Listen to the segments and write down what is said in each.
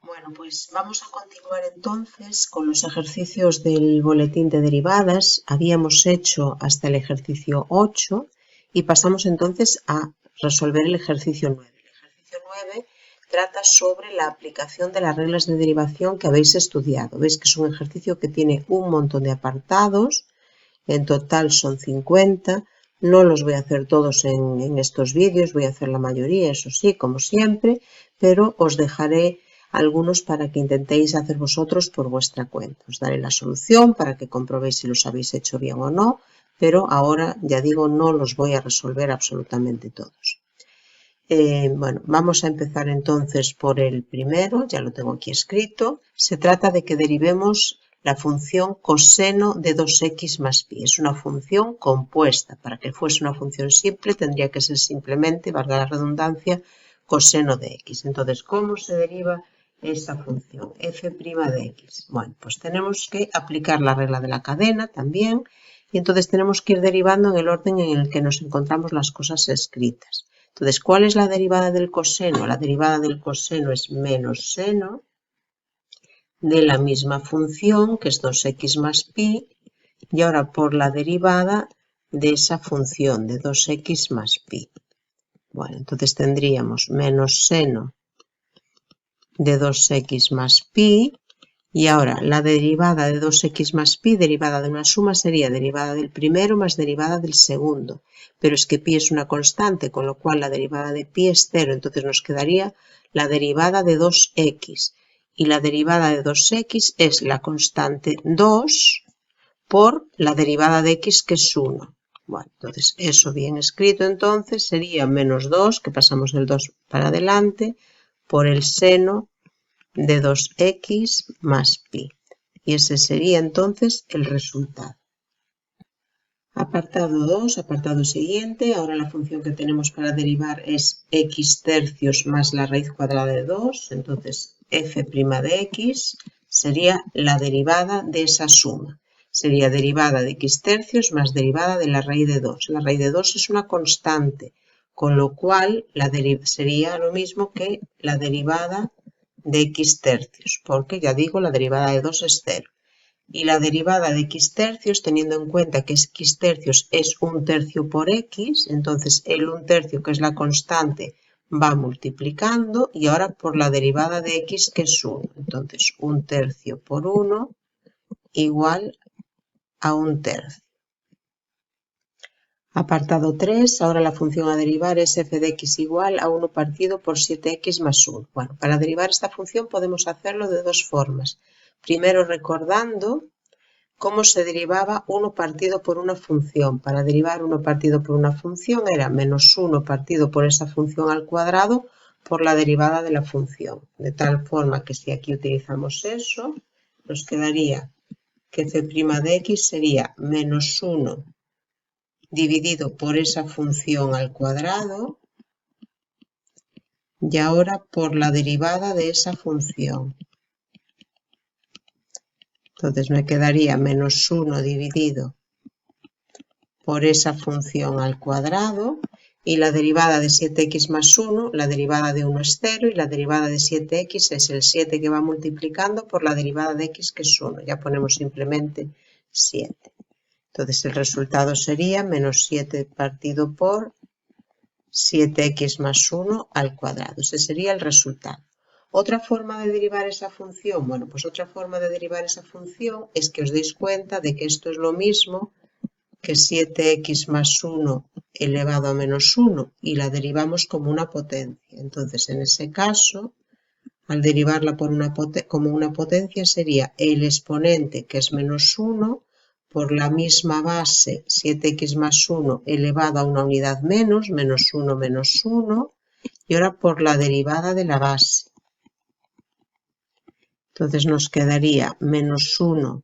Bueno, pues vamos a continuar entonces con los ejercicios del boletín de derivadas. Habíamos hecho hasta el ejercicio 8 y pasamos entonces a resolver el ejercicio 9. El ejercicio 9 trata sobre la aplicación de las reglas de derivación que habéis estudiado. Veis que es un ejercicio que tiene un montón de apartados, en total son 50. No los voy a hacer todos en estos vídeos, voy a hacer la mayoría, eso sí, como siempre, pero os dejaré algunos para que intentéis hacer vosotros por vuestra cuenta. Os daré la solución para que comprobéis si los habéis hecho bien o no, pero ahora, ya digo, no los voy a resolver absolutamente todos. Bueno, vamos a empezar entonces por el primero, ya lo tengo aquí escrito. Se trata de que derivemos la función coseno de 2x más pi. Es una función compuesta. Para que fuese una función simple tendría que ser simplemente, valga la redundancia, coseno de x. Entonces, ¿cómo se deriva esta función? F' de x. Bueno, pues tenemos que aplicar la regla de la cadena también y entonces tenemos que ir derivando en el orden en el que nos encontramos las cosas escritas. Entonces, ¿cuál es la derivada del coseno? La derivada del coseno es menos seno de la misma función, que es 2x más pi, y ahora por la derivada de esa función de 2x más pi. Bueno, entonces tendríamos menos seno de 2x más pi, y ahora la derivada de 2x más pi, derivada de una suma, sería derivada del primero más derivada del segundo. Pero es que pi es una constante, con lo cual la derivada de pi es 0. Entonces nos quedaría la derivada de 2x. Y la derivada de 2x es la constante 2 por la derivada de x, que es 1. Bueno, entonces eso bien escrito entonces sería menos 2, que pasamos del 2 para adelante, por el seno de 2x más pi. Y ese sería entonces el resultado. Apartado 2, apartado siguiente. Ahora la función que tenemos para derivar es x tercios más la raíz cuadrada de 2. Entonces f' de x sería la derivada de esa suma. Sería derivada de x tercios más derivada de la raíz de 2. La raíz de 2 es una constante, con lo cual sería lo mismo que la derivada de x tercios, porque ya digo, la derivada de 2 es 0. Y la derivada de x tercios, teniendo en cuenta que x tercios es 1/3 por x, entonces el 1/3, que es la constante, va multiplicando, y ahora por la derivada de x, que es 1. Entonces 1/3 por 1 igual a 1/3. Apartado 3, ahora la función a derivar es f de x igual a 1 partido por 7x más 1. Bueno, para derivar esta función podemos hacerlo de dos formas. Primero recordando cómo se derivaba 1 partido por una función. Para derivar 1 partido por una función era menos 1 partido por esa función al cuadrado por la derivada de la función. De tal forma que si aquí utilizamos eso, nos quedaría que f' de x sería menos 1 dividido por esa función al cuadrado, y ahora por la derivada de esa función. Entonces me quedaría menos 1 dividido por esa función al cuadrado, y la derivada de 7x más 1, la derivada de 1 es 0, y la derivada de 7x es el 7 que va multiplicando por la derivada de x, que es 1. Ya ponemos simplemente 7. Entonces el resultado sería menos 7 partido por 7x más 1 al cuadrado. Ese sería el resultado. ¿Otra forma de derivar esa función? Bueno, pues otra forma de derivar esa función es que os deis cuenta de que esto es lo mismo que 7x más 1 elevado a menos 1, y la derivamos como una potencia. Entonces, en ese caso, al derivarla como una potencia sería el exponente, que es menos 1, por la misma base 7x más 1 elevado a una unidad menos 1 menos 1, y ahora por la derivada de la base. Entonces nos quedaría menos 1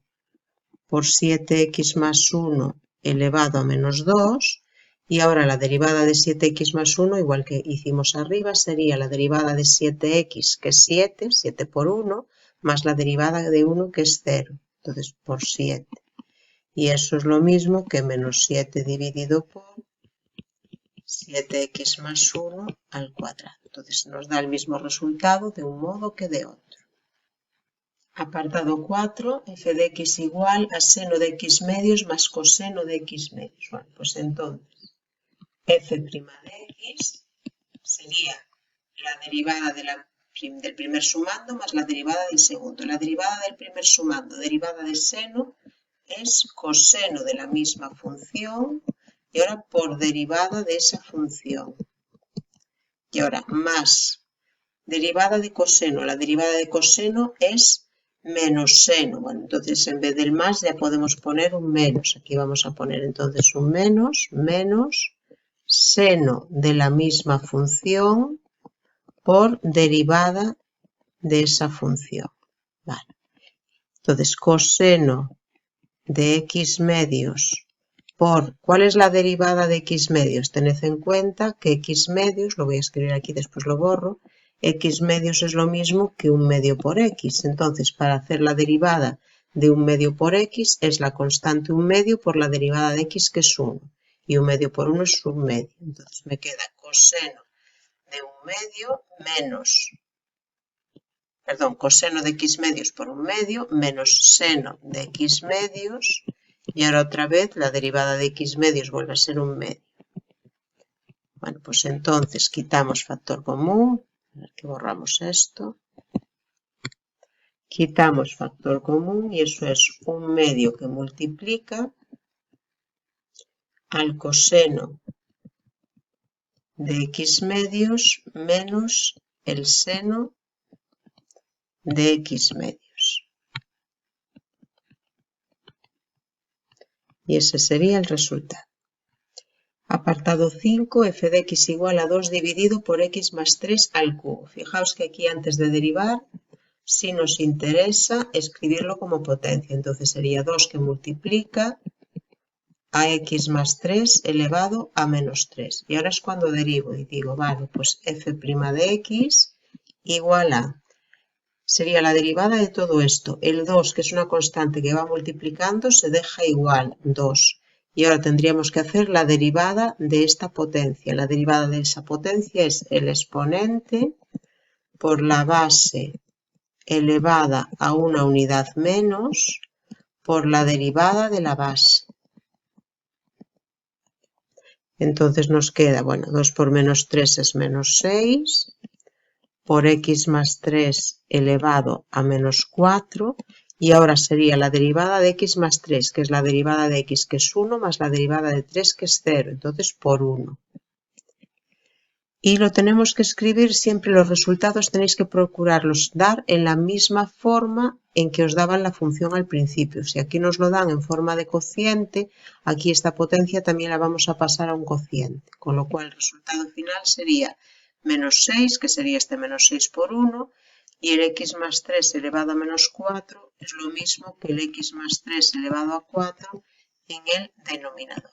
por 7x más 1 elevado a menos 2, y ahora la derivada de 7x más 1, igual que hicimos arriba, sería la derivada de 7x, que es 7 por 1, más la derivada de 1, que es 0, entonces por 7. Y eso es lo mismo que menos 7 dividido por 7x más 1 al cuadrado. Entonces nos da el mismo resultado de un modo que de otro. Apartado 4, f de x igual a seno de x medios más coseno de x medios. Bueno, pues entonces, f' de x sería la derivada del primer sumando más la derivada del segundo. La derivada del primer sumando, derivada de seno, es coseno de la misma función y ahora por derivada de esa función. Y ahora más derivada de coseno. La derivada de coseno es menos seno. Bueno, entonces en vez del más ya podemos poner un menos. Aquí vamos a poner entonces un menos seno de la misma función por derivada de esa función. Vale. Entonces coseno de x medios por, ¿cuál es la derivada de x medios? Tened en cuenta que x medios, lo voy a escribir aquí, después lo borro, x medios es lo mismo que un medio por x. Entonces, para hacer la derivada de un medio por x es la constante un medio por la derivada de x, que es 1. Y un medio por 1 es un medio. Entonces me queda coseno de un medio menos, coseno de x medios por un medio menos seno de x medios. Y ahora otra vez la derivada de x medios vuelve a ser un medio. Bueno, pues entonces quitamos factor común. A ver que borramos esto. Quitamos factor común y eso es un medio que multiplica al coseno de x medios menos el seno de x medios. Y ese sería el resultado. Apartado 5, f de x igual a 2 dividido por x más 3 al cubo. Fijaos que aquí antes de derivar, si nos interesa escribirlo como potencia. Entonces sería 2 que multiplica a x más 3 elevado a menos 3. Y ahora es cuando derivo y digo, vale, pues f' de x igual a, sería la derivada de todo esto. El 2, que es una constante que va multiplicando, se deja igual, 2. Y ahora tendríamos que hacer la derivada de esta potencia. La derivada de esa potencia es el exponente por la base elevada a una unidad menos por la derivada de la base. Entonces nos queda, bueno, 2 por menos 3 es menos 6, por x más 3 elevado a menos 4, y ahora sería la derivada de x más 3, que es la derivada de x, que es 1, más la derivada de 3, que es 0, entonces por 1. Y lo tenemos que escribir siempre, los resultados tenéis que procurarlos dar en la misma forma en que os daban la función al principio. Si aquí nos lo dan en forma de cociente, aquí esta potencia también la vamos a pasar a un cociente, con lo cual el resultado final sería menos 6, que sería este menos 6 por 1, y el x más 3 elevado a menos 4 es lo mismo que el x más 3 elevado a 4 en el denominador.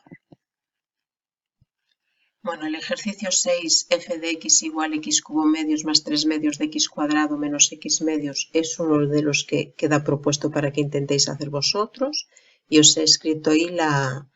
Bueno, el ejercicio 6, f de x igual x cubo medios más 3 medios de x cuadrado menos x medios es uno de los que queda propuesto para que intentéis hacer vosotros, y os he escrito ahí la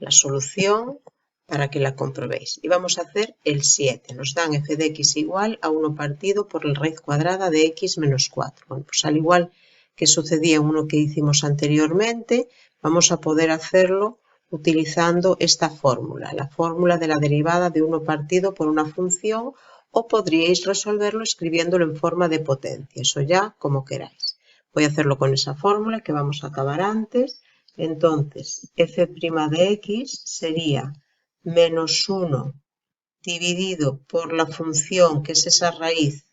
solución para que la comprobéis. Y vamos a hacer el 7. Nos dan f de x igual a 1 partido por la raíz cuadrada de x menos 4. Bueno, pues al igual que sucedía en uno que hicimos anteriormente, vamos a poder hacerlo utilizando esta fórmula, la fórmula de la derivada de 1 partido por una función, o podríais resolverlo escribiéndolo en forma de potencia, eso ya como queráis. Voy a hacerlo con esa fórmula que vamos a acabar antes. Entonces, f' de x sería menos 1 dividido por la función, que es esa raíz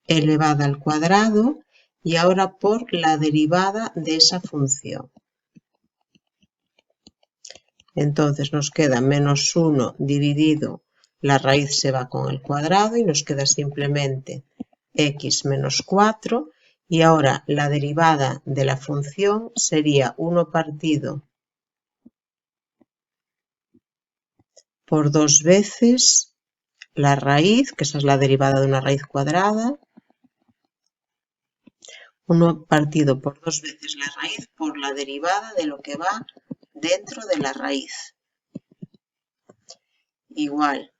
elevada al cuadrado, y ahora por la derivada de esa función. Entonces nos queda menos 1 dividido, la raíz se va con el cuadrado y nos queda simplemente x menos 4. Y ahora la derivada de la función sería 1 partido por 2 veces la raíz, que esa es la derivada de una raíz cuadrada. 1 partido por 2 veces la raíz por la derivada de lo que va dentro de la raíz. Igual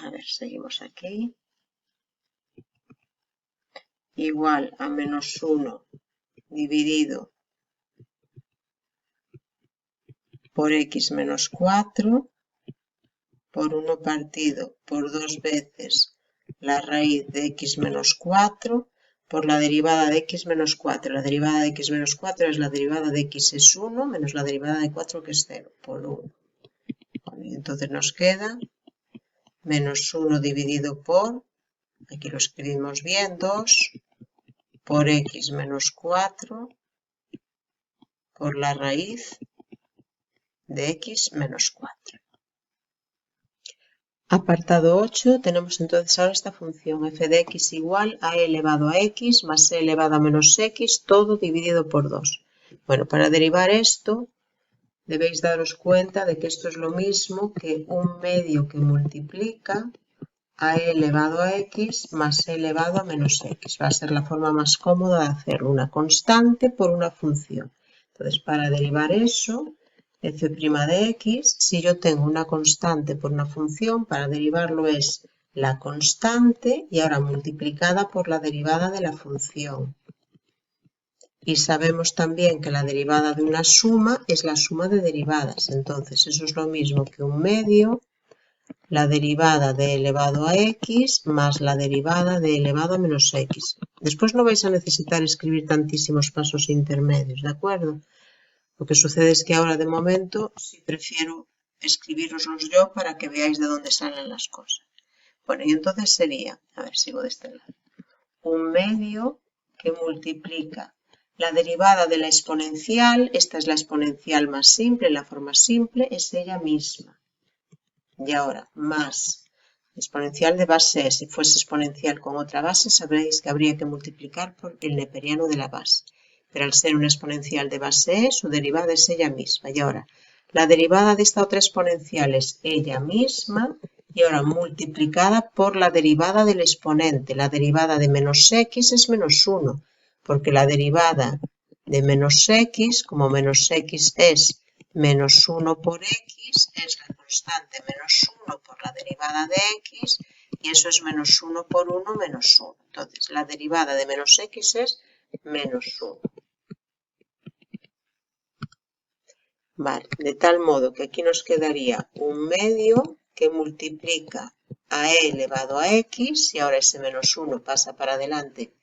A ver, seguimos aquí. Igual a menos 1 dividido por x menos 4 por 1 partido por 2 veces la raíz de x menos 4 por la derivada de x menos 4. La derivada de x menos 4 es la derivada de x es 1 menos la derivada de 4 que es 0 por 1. Bueno, y entonces nos queda menos 1 dividido por, aquí lo escribimos bien, 2 por x menos 4 por la raíz de x menos 4. Apartado 8, tenemos entonces ahora esta función f de x igual a e elevado a x más e elevado a menos x, todo dividido por 2. Bueno, para derivar esto, debéis daros cuenta de que esto es lo mismo que un medio que multiplica a e elevado a x más e elevado a menos x. Va a ser la forma más cómoda de hacerlo, una constante por una función. Entonces, para derivar eso, f' de x, si yo tengo una constante por una función, para derivarlo es la constante y ahora multiplicada por la derivada de la función. Y sabemos también que la derivada de una suma es la suma de derivadas. Entonces, eso es lo mismo que un medio, la derivada de elevado a x más la derivada de elevado a menos x. Después no vais a necesitar escribir tantísimos pasos intermedios, ¿de acuerdo? Lo que sucede es que ahora de momento sí prefiero escribiroslos yo para que veáis de dónde salen las cosas. Bueno, y entonces sería, a ver, sigo de este lado, un medio que multiplica la derivada de la exponencial, esta es la exponencial más simple, la forma simple es ella misma. Y ahora, más exponencial de base e, si fuese exponencial con otra base, sabréis que habría que multiplicar por el neperiano de la base. Pero al ser una exponencial de base e, su derivada es ella misma. Y ahora, la derivada de esta otra exponencial es ella misma y ahora multiplicada por la derivada del exponente. La derivada de menos x es menos 1, porque la derivada de menos x, como menos x es menos 1 por x, es la constante menos 1 por la derivada de x, y eso es menos 1 por 1 menos 1. Entonces, la derivada de menos x es menos 1. Vale, de tal modo que aquí nos quedaría un medio que multiplica a e elevado a x, y ahora ese menos 1 pasa para adelante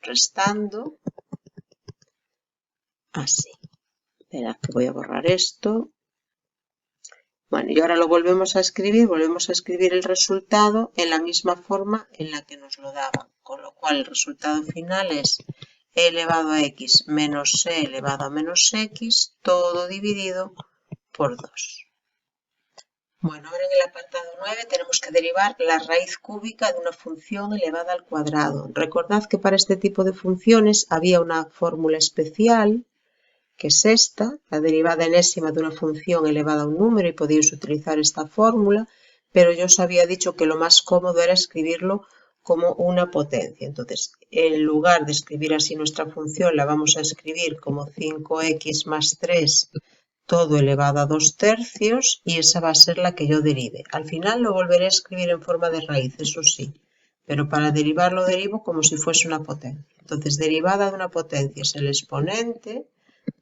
restando, así. Esperad que voy a borrar esto. Bueno, y ahora lo volvemos a escribir el resultado en la misma forma en la que nos lo daban, con lo cual el resultado final es e elevado a x menos e elevado a menos x, todo dividido por 2. Bueno, ahora en el apartado 9 tenemos que derivar la raíz cúbica de una función elevada al cuadrado. Recordad que para este tipo de funciones había una fórmula especial, que es esta, la derivada enésima de una función elevada a un número, y podéis utilizar esta fórmula, pero yo os había dicho que lo más cómodo era escribirlo como una potencia. Entonces, en lugar de escribir así nuestra función, la vamos a escribir como 5x más 3 todo elevado a 2 tercios, y esa va a ser la que yo derive. Al final lo volveré a escribir en forma de raíz, eso sí, pero para derivar lo derivo como si fuese una potencia. Entonces, derivada de una potencia es el exponente,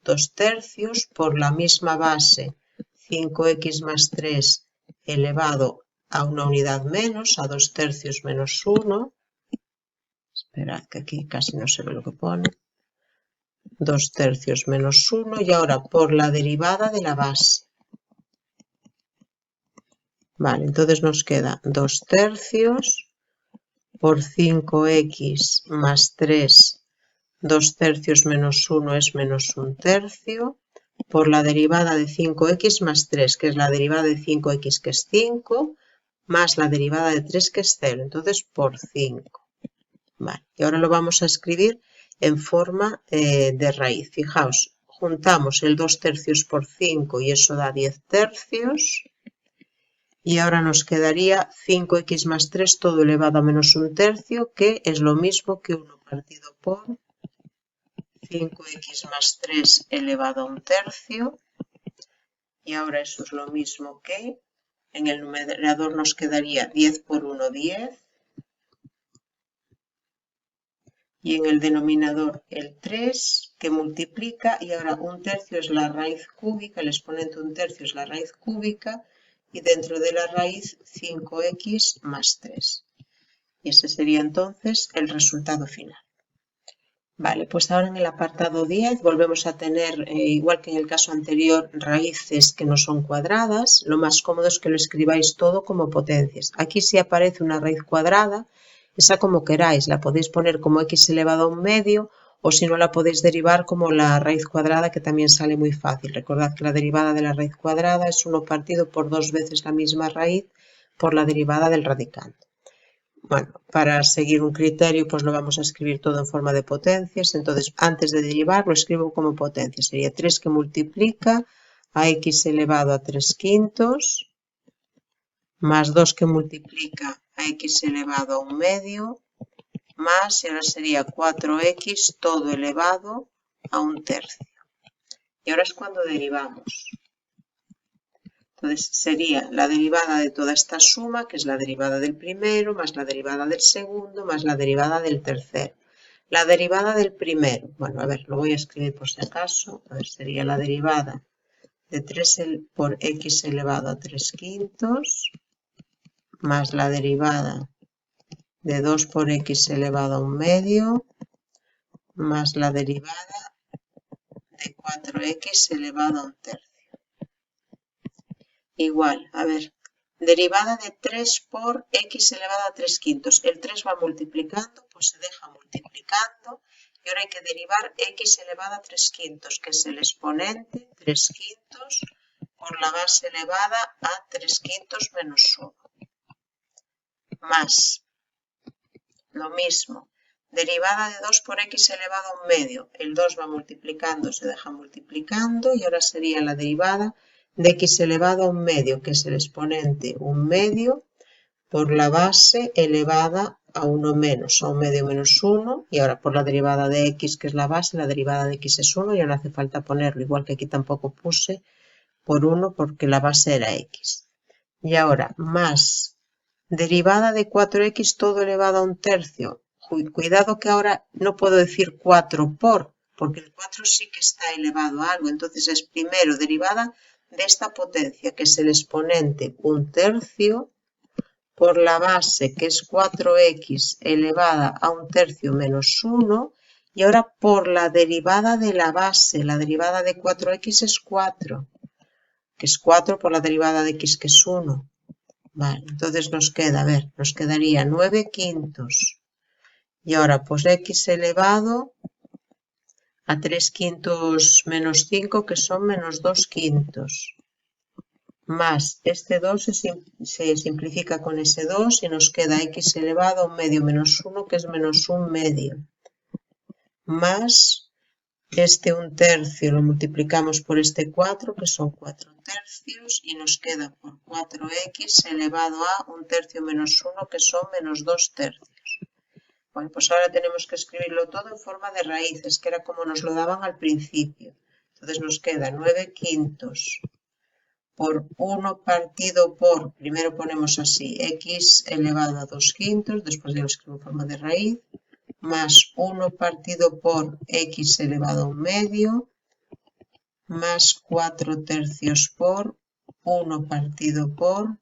2 tercios por la misma base, 5x más 3 elevado a una unidad menos, a 2 tercios menos 1. Esperad que aquí casi no se ve lo que pone. 2 tercios menos 1 y ahora por la derivada de la base. Vale, entonces nos queda 2 tercios por 5x más 3, 2 tercios menos 1 es menos 1 tercio, por la derivada de 5x más 3, que es la derivada de 5x, que es 5, más la derivada de 3, que es 0, entonces por 5. Vale, y ahora lo vamos a escribir en forma de raíz. Fijaos, juntamos el 2 tercios por 5 y eso da 10 tercios. Y ahora nos quedaría 5x más 3 todo elevado a menos 1 tercio, que es lo mismo que 1 partido por 5x más 3 elevado a 1 tercio. Y ahora eso es lo mismo que En el numerador nos quedaría 10 por 1, 10. Y en el denominador el 3 que multiplica, y ahora 1/3 es la raíz cúbica, el exponente 1/3 es la raíz cúbica, y dentro de la raíz 5x más 3. Y ese sería entonces el resultado final. Vale, pues ahora en el apartado 10 volvemos a tener, igual que en el caso anterior, raíces que no son cuadradas. Lo más cómodo es que lo escribáis todo como potencias. Aquí si aparece una raíz cuadrada, esa como queráis, la podéis poner como x elevado a un medio, o si no la podéis derivar como la raíz cuadrada, que también sale muy fácil. Recordad que la derivada de la raíz cuadrada es 1 partido por 2 veces la misma raíz por la derivada del radicando. Bueno, para seguir un criterio, pues lo vamos a escribir todo en forma de potencias. Entonces, antes de derivar, lo escribo como potencia. Sería 3 que multiplica a x elevado a 3/5, más 2 que multiplica a x elevado a un medio, más, y ahora sería 4x todo elevado a 1/3. Y ahora es cuando derivamos. Entonces sería la derivada de toda esta suma, que es la derivada del primero, más la derivada del segundo, más la derivada del tercero. La derivada del primero, bueno, a ver, lo voy a escribir por si acaso. A ver, sería la derivada de 3 por x elevado a 3/5, más la derivada de 2 por x elevado a un medio, más la derivada de 4x elevado a 1/3. Igual, a ver, derivada de 3 por x elevado a 3/5. El 3 va multiplicando, pues se deja multiplicando. Y ahora hay que derivar x elevado a 3/5, que es el exponente 3/5 por la base elevada a 3/5 menos 1. Más, lo mismo, derivada de 2 por x elevado a un medio. El 2 va multiplicando, se deja multiplicando. Y ahora sería la derivada de x elevado a un medio, que es el exponente un medio, por la base elevada a 1 menos, a un medio menos 1, y ahora por la derivada de x, que es la base, la derivada de x es 1, y ahora hace falta ponerlo, igual que aquí tampoco puse por 1 porque la base era x. Y ahora más derivada de 4x todo elevado a 1/3. Cuidado que ahora no puedo decir 4 porque el 4 sí que está elevado a algo, entonces es primero derivada de esta potencia, que es el exponente 1/3 por la base, que es 4x elevada a 1/3 menos 1, y ahora por la derivada de la base. La derivada de 4x es 4, que es 4 por la derivada de x, que es 1. Vale, entonces nos queda, a ver, nos quedaría 9/5. Y ahora, pues x elevado a 3/5 menos 5, que son menos 2/5. Más este 2 se simplifica con ese 2 y nos queda x elevado a un medio menos 1, que es menos 1 medio. Más este 1/3 lo multiplicamos por este 4, que son 4/3, y nos queda por 4x elevado a 1/3 menos 1, que son menos 2/3. Bueno, pues ahora tenemos que escribirlo todo en forma de raíces, que era como nos lo daban al principio. Entonces nos queda 9/5 por 1 partido por, primero ponemos así, x elevado a 2/5, después ya lo escribo en forma de raíz, más 1 partido por x elevado a un medio, más 4/3 por 1 partido por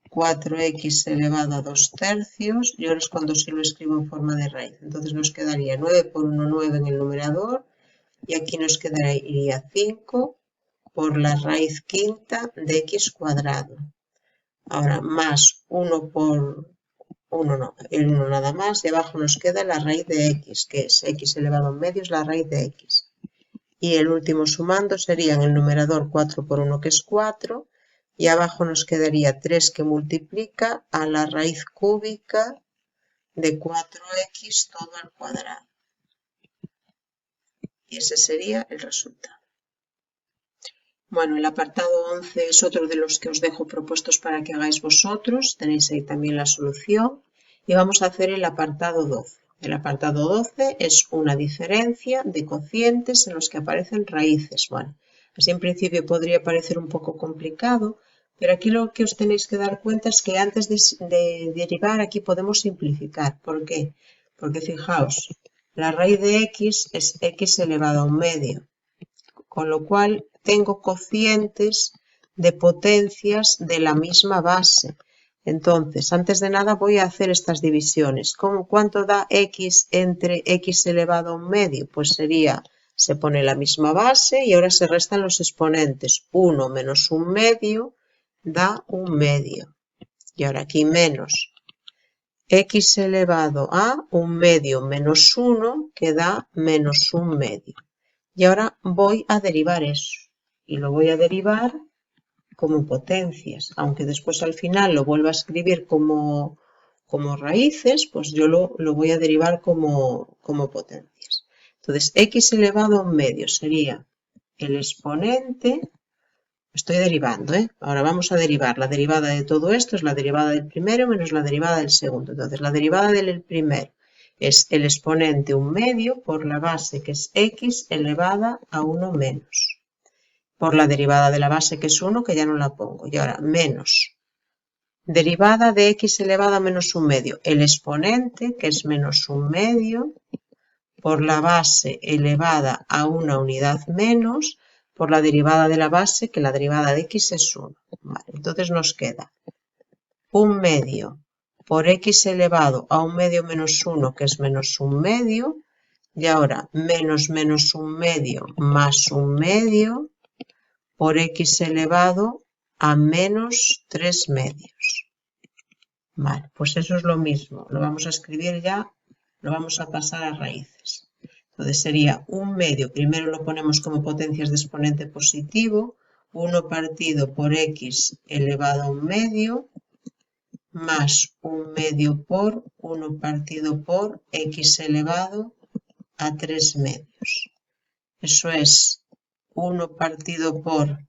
4x elevado a 2/3, y ahora es cuando sí lo escribo en forma de raíz. Entonces nos quedaría 9 por 1, 9 en el numerador, y aquí nos quedaría 5 por la raíz quinta de x cuadrado. Ahora más 1 por 1, no, el 1 nada más, y abajo nos queda la raíz de x, que es x elevado a un medio, es la raíz de x. Y el último sumando sería en el numerador 4 por 1, que es 4, y abajo nos quedaría 3 que multiplica a la raíz cúbica de 4x todo al cuadrado. Y ese sería el resultado. Bueno, el apartado 11 es otro de los que os dejo propuestos para que hagáis vosotros. Tenéis ahí también la solución. Y vamos a hacer el apartado 12. El apartado 12 es una diferencia de cocientes en los que aparecen raíces. Bueno, así en principio podría parecer un poco complicado, Pero aquí lo que os tenéis que dar cuenta es que antes de derivar aquí podemos simplificar. ¿Por qué? Porque fijaos, la raíz de x es x elevado a 1/2, con lo cual tengo cocientes de potencias de la misma base. Entonces, antes de nada voy a hacer estas divisiones. ¿Cuánto da x entre x elevado a 1/2? Pues sería, se pone la misma base y ahora se restan los exponentes. 1 menos 1/2 da 1/2. Y ahora aquí menos x elevado a 1/2 menos 1, que da menos 1/2. Y ahora voy a derivar eso. Y lo voy a derivar como potencias. Aunque después al final lo vuelva a escribir como raíces, pues yo lo voy a derivar como potencias. Entonces, x elevado a 1/2 sería el exponente. Estoy derivando, ¿eh? Ahora vamos a derivar. La derivada de todo esto es la derivada del primero menos la derivada del segundo. Entonces, la derivada del primero es el exponente 1/2 por la base, que es x elevada a 1 menos. Por la derivada de la base, que es 1, que ya no la pongo. Y ahora, menos derivada de x elevado a menos 1/2. El exponente, que es menos 1/2, por la base elevada a una unidad menos, por la derivada de la base, que la derivada de x es 1. Vale, entonces nos queda 1/2 por x elevado a 1/2 menos 1, que es menos 1/2, y ahora menos 1/2 más 1/2 por x elevado a menos 3/2. Vale, pues eso es lo mismo. Lo vamos a escribir ya, lo vamos a pasar a raíces. Entonces sería 1/2, primero lo ponemos como potencias de exponente positivo, 1 partido por x elevado a 1/2, más 1/2 por 1 partido por x elevado a 3/2. Eso es 1 partido por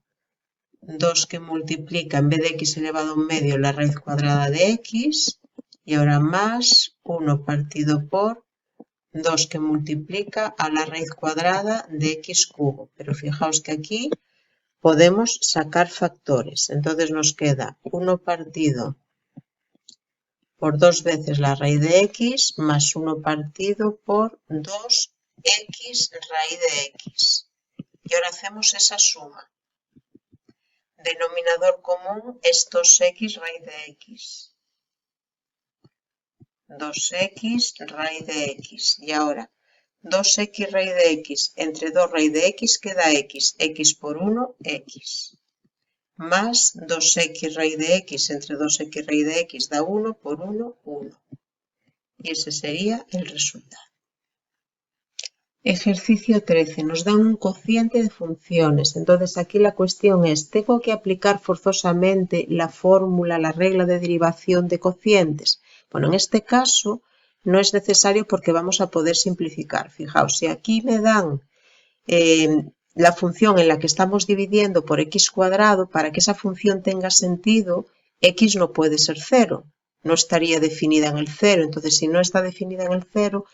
2 que multiplica, en vez de x elevado a 1/2, la raíz cuadrada de x, y ahora más 1 partido por 2 que multiplica a la raíz cuadrada de x cubo. Pero fijaos que aquí podemos sacar factores. Entonces nos queda 1 partido por 2 veces la raíz de x más 1 partido por 2x raíz de x. Y ahora hacemos esa suma. Denominador común es 2x raíz de x. 2x raíz de x. Y ahora 2x raíz de x entre 2 raíz de x queda x. X por 1, x. Más 2x raíz de x entre 2x raíz de x da 1 por 1, 1. Y ese sería el resultado. Ejercicio 13. Nos dan un cociente de funciones. Entonces aquí la cuestión es, ¿tengo que aplicar forzosamente la fórmula, la regla de derivación de cocientes? Bueno, en este caso no es necesario porque vamos a poder simplificar. Fijaos, si aquí me dan la función en la que estamos dividiendo por x cuadrado, para que esa función tenga sentido, x no puede ser 0. No estaría definida en el 0. Entonces, si no está definida en el 0,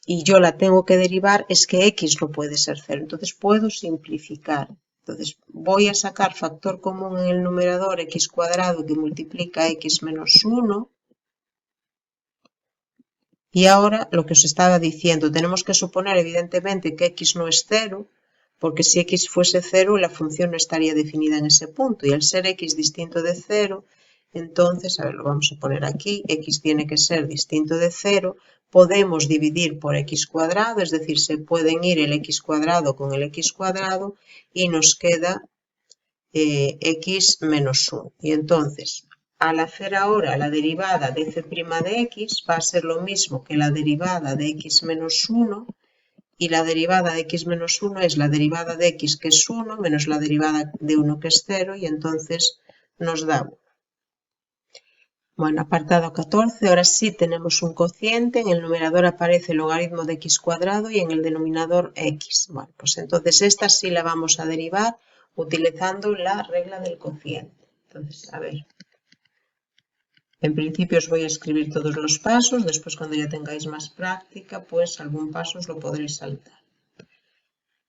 y yo la tengo que derivar, es que x no puede ser 0. Entonces puedo simplificar. Entonces voy a sacar factor común en el numerador x cuadrado que multiplica x menos 1. Y ahora lo que os estaba diciendo, tenemos que suponer evidentemente que x no es 0, porque si x fuese 0 la función no estaría definida en ese punto. Y al ser x distinto de 0, entonces, a ver, lo vamos a poner aquí, x tiene que ser distinto de 0, podemos dividir por x cuadrado, es decir, se pueden ir el x cuadrado con el x cuadrado y nos queda x menos 1. Y entonces, al hacer ahora la derivada de f' de x, va a ser lo mismo que la derivada de x menos 1, y la derivada de x menos 1 es la derivada de x, que es 1, menos la derivada de 1, que es 0, y entonces nos da 1. Bueno, apartado 14, ahora sí tenemos un cociente, en el numerador aparece el logaritmo de x cuadrado y en el denominador x. Bueno, pues entonces esta sí la vamos a derivar utilizando la regla del cociente. Entonces, a ver, en principio os voy a escribir todos los pasos, después cuando ya tengáis más práctica, pues algún paso os lo podréis saltar.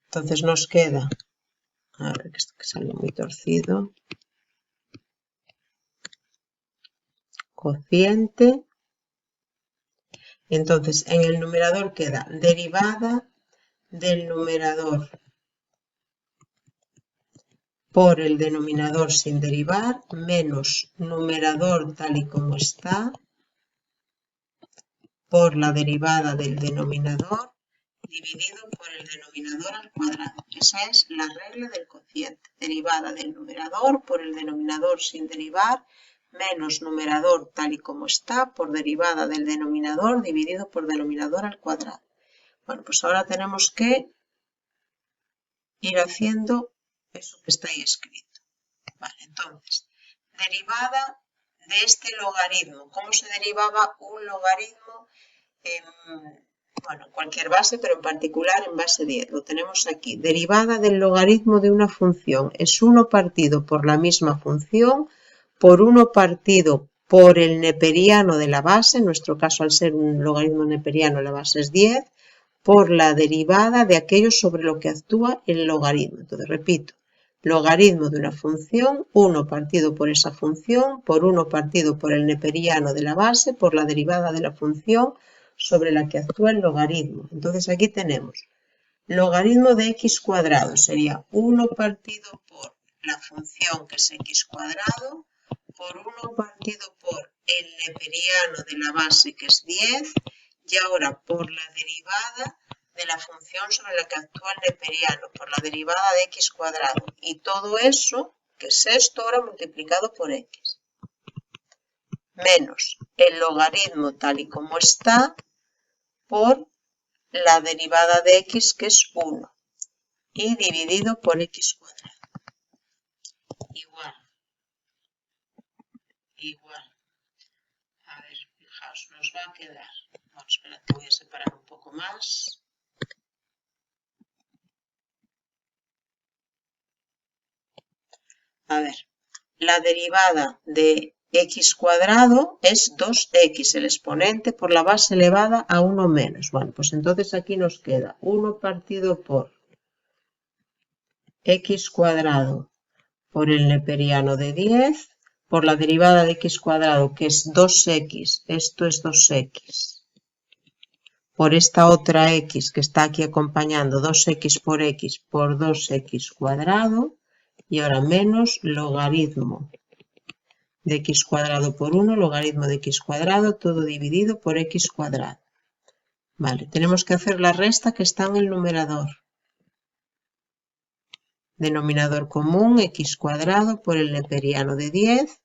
Entonces nos queda, a ver que esto que sale muy torcido. cociente. Entonces, en el numerador queda derivada del numerador por el denominador sin derivar, menos numerador tal y como está, por la derivada del denominador, dividido por el denominador al cuadrado. Esa es la regla del cociente. Derivada del numerador por el denominador sin derivar, menos numerador tal y como está, por derivada del denominador dividido por denominador al cuadrado. Bueno, pues ahora tenemos que ir haciendo eso que está ahí escrito. Vale, entonces, derivada de este logaritmo. ¿Cómo se derivaba un logaritmo en cualquier base, pero en particular en base 10? Lo tenemos aquí. Derivada del logaritmo de una función es 1 partido por la misma función por 1 partido por el neperiano de la base, en nuestro caso al ser un logaritmo neperiano la base es 10, por la derivada de aquello sobre lo que actúa el logaritmo. Entonces, repito, logaritmo de una función, 1 partido por esa función, por 1 partido por el neperiano de la base, por la derivada de la función sobre la que actúa el logaritmo. Entonces, aquí tenemos logaritmo de x cuadrado, sería 1 partido por la función que es x cuadrado, por 1 partido por el neperiano de la base que es 10, y ahora por la derivada de la función sobre la que actúa el neperiano, por la derivada de x cuadrado. Y todo eso, que es esto, ahora multiplicado por x. Menos el logaritmo tal y como está por la derivada de x, que es 1. Y dividido por x cuadrado. Igual. A ver, fijaos, nos va a quedar. Bueno, espera que voy a separar un poco más. A ver, la derivada de x cuadrado es 2x, el exponente por la base elevada a 1 menos. Bueno, pues entonces aquí nos queda 1 partido por x cuadrado por el neperiano de 10, por la derivada de x cuadrado, que es 2x, esto es 2x, por esta otra x que está aquí acompañando, 2x por 2x cuadrado, y ahora menos logaritmo de x cuadrado por 1, logaritmo de x cuadrado, todo dividido por x cuadrado. Vale, tenemos que hacer la resta que está en el numerador. Denominador común, x cuadrado por el neperiano de 10,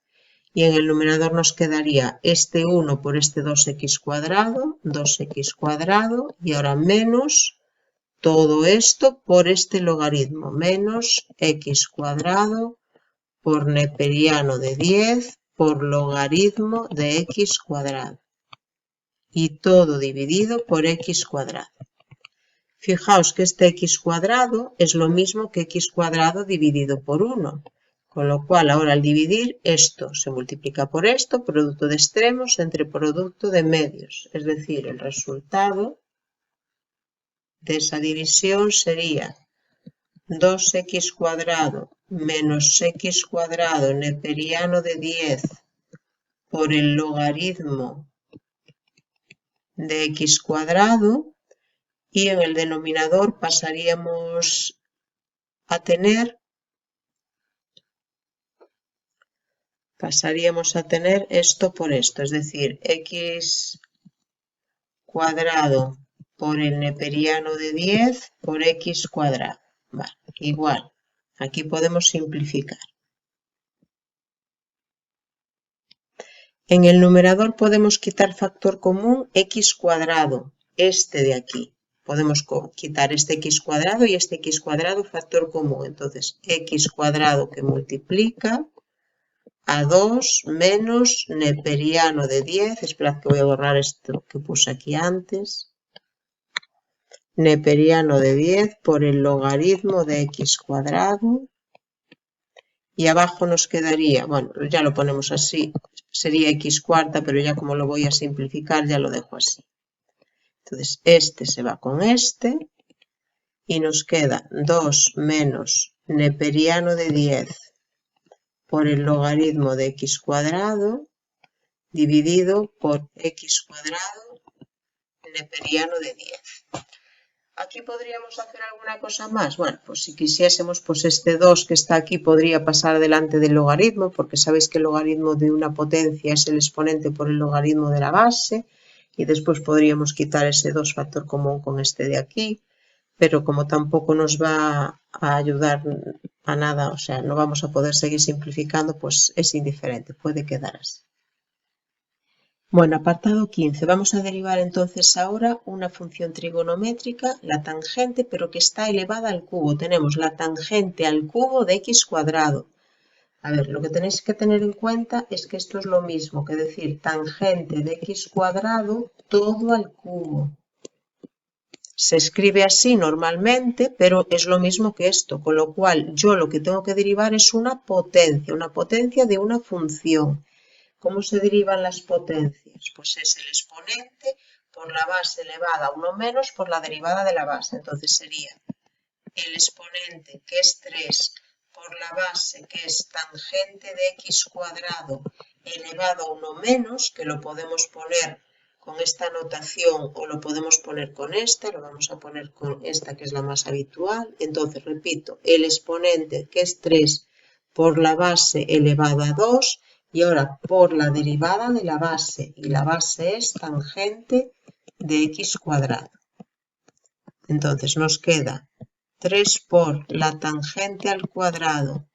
y en el numerador nos quedaría este 1 por este 2x cuadrado, y ahora menos todo esto por este logaritmo, menos x cuadrado por neperiano de 10 por logaritmo de x cuadrado. Y todo dividido por x cuadrado. Fijaos que este x cuadrado es lo mismo que x cuadrado dividido por 1. Con lo cual ahora al dividir esto se multiplica por esto, producto de extremos entre producto de medios. Es decir, el resultado de esa división sería 2x cuadrado menos x cuadrado neperiano de 10 por el logaritmo de x cuadrado, y en el denominador pasaríamos a tener esto por esto, es decir, x cuadrado por el neperiano de 10 por x cuadrado. Vale, igual, aquí podemos simplificar. En el numerador podemos quitar factor común x cuadrado, este de aquí. Podemos quitar este x cuadrado y este x cuadrado factor común. Entonces, x cuadrado que multiplica a 2 menos neperiano de 10. Esperad que voy a borrar esto que puse aquí antes. Neperiano de 10 por el logaritmo de x cuadrado. Y abajo nos quedaría, bueno, ya lo ponemos así, sería x cuarta, pero ya como lo voy a simplificar, ya lo dejo así. Entonces, este se va con este y nos queda 2 menos neperiano de 10 por el logaritmo de x cuadrado dividido por x cuadrado neperiano de 10. Aquí podríamos hacer alguna cosa más. Bueno, pues si quisiésemos, pues este 2 que está aquí podría pasar delante del logaritmo, porque sabéis que el logaritmo de una potencia es el exponente por el logaritmo de la base, y después podríamos quitar ese 2 factor común con este de aquí, pero como tampoco nos va a ayudar a nada, o sea, no vamos a poder seguir simplificando, pues es indiferente, puede quedar así. Bueno, apartado 15. Vamos a derivar entonces ahora una función trigonométrica, la tangente, pero que está elevada al cubo. Tenemos la tangente al cubo de x cuadrado. A ver, lo que tenéis que tener en cuenta es que esto es lo mismo que decir tangente de x cuadrado todo al cubo. Se escribe así normalmente, pero es lo mismo que esto, con lo cual yo lo que tengo que derivar es una potencia de una función. ¿Cómo se derivan las potencias? Pues es el exponente por la base elevada a 1 menos por la derivada de la base. Entonces sería el exponente, que es 3, por la base, que es tangente de x cuadrado elevado a 1 menos, que lo podemos poner con esta notación o lo podemos poner con esta, lo vamos a poner con esta que es la más habitual. Entonces, repito, el exponente, que es 3, por la base elevada a 2, y ahora por la derivada de la base, y la base es tangente de x cuadrado. Entonces nos queda 3 por la tangente al cuadrado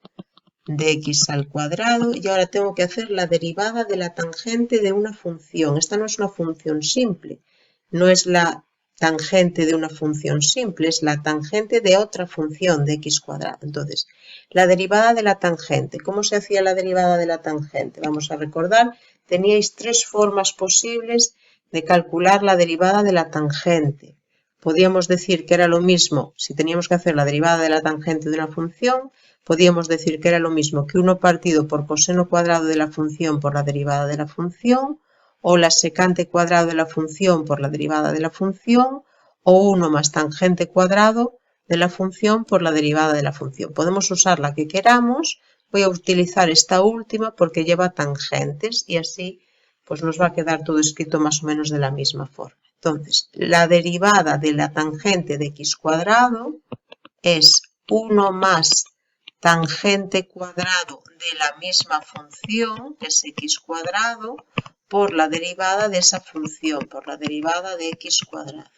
de x al cuadrado, y ahora tengo que hacer la derivada de la tangente de una función. Esta no es una función simple, no es la tangente de una función simple, es la tangente de otra función de x cuadrado. Entonces, la derivada de la tangente. ¿Cómo se hacía la derivada de la tangente? Vamos a recordar, teníais 3 formas posibles de calcular la derivada de la tangente. Podíamos decir que era lo mismo, si teníamos que hacer la derivada de la tangente de una función, podíamos decir que era lo mismo que 1 partido por coseno cuadrado de la función por la derivada de la función, o la secante cuadrado de la función por la derivada de la función, o 1 más tangente cuadrado de la función por la derivada de la función. Podemos usar la que queramos. Voy a utilizar esta última porque lleva tangentes y así pues nos va a quedar todo escrito más o menos de la misma forma. Entonces, la derivada de la tangente de x cuadrado es 1 más tangente cuadrado de la misma función, que es x cuadrado, por la derivada de esa función, por la derivada de x cuadrado.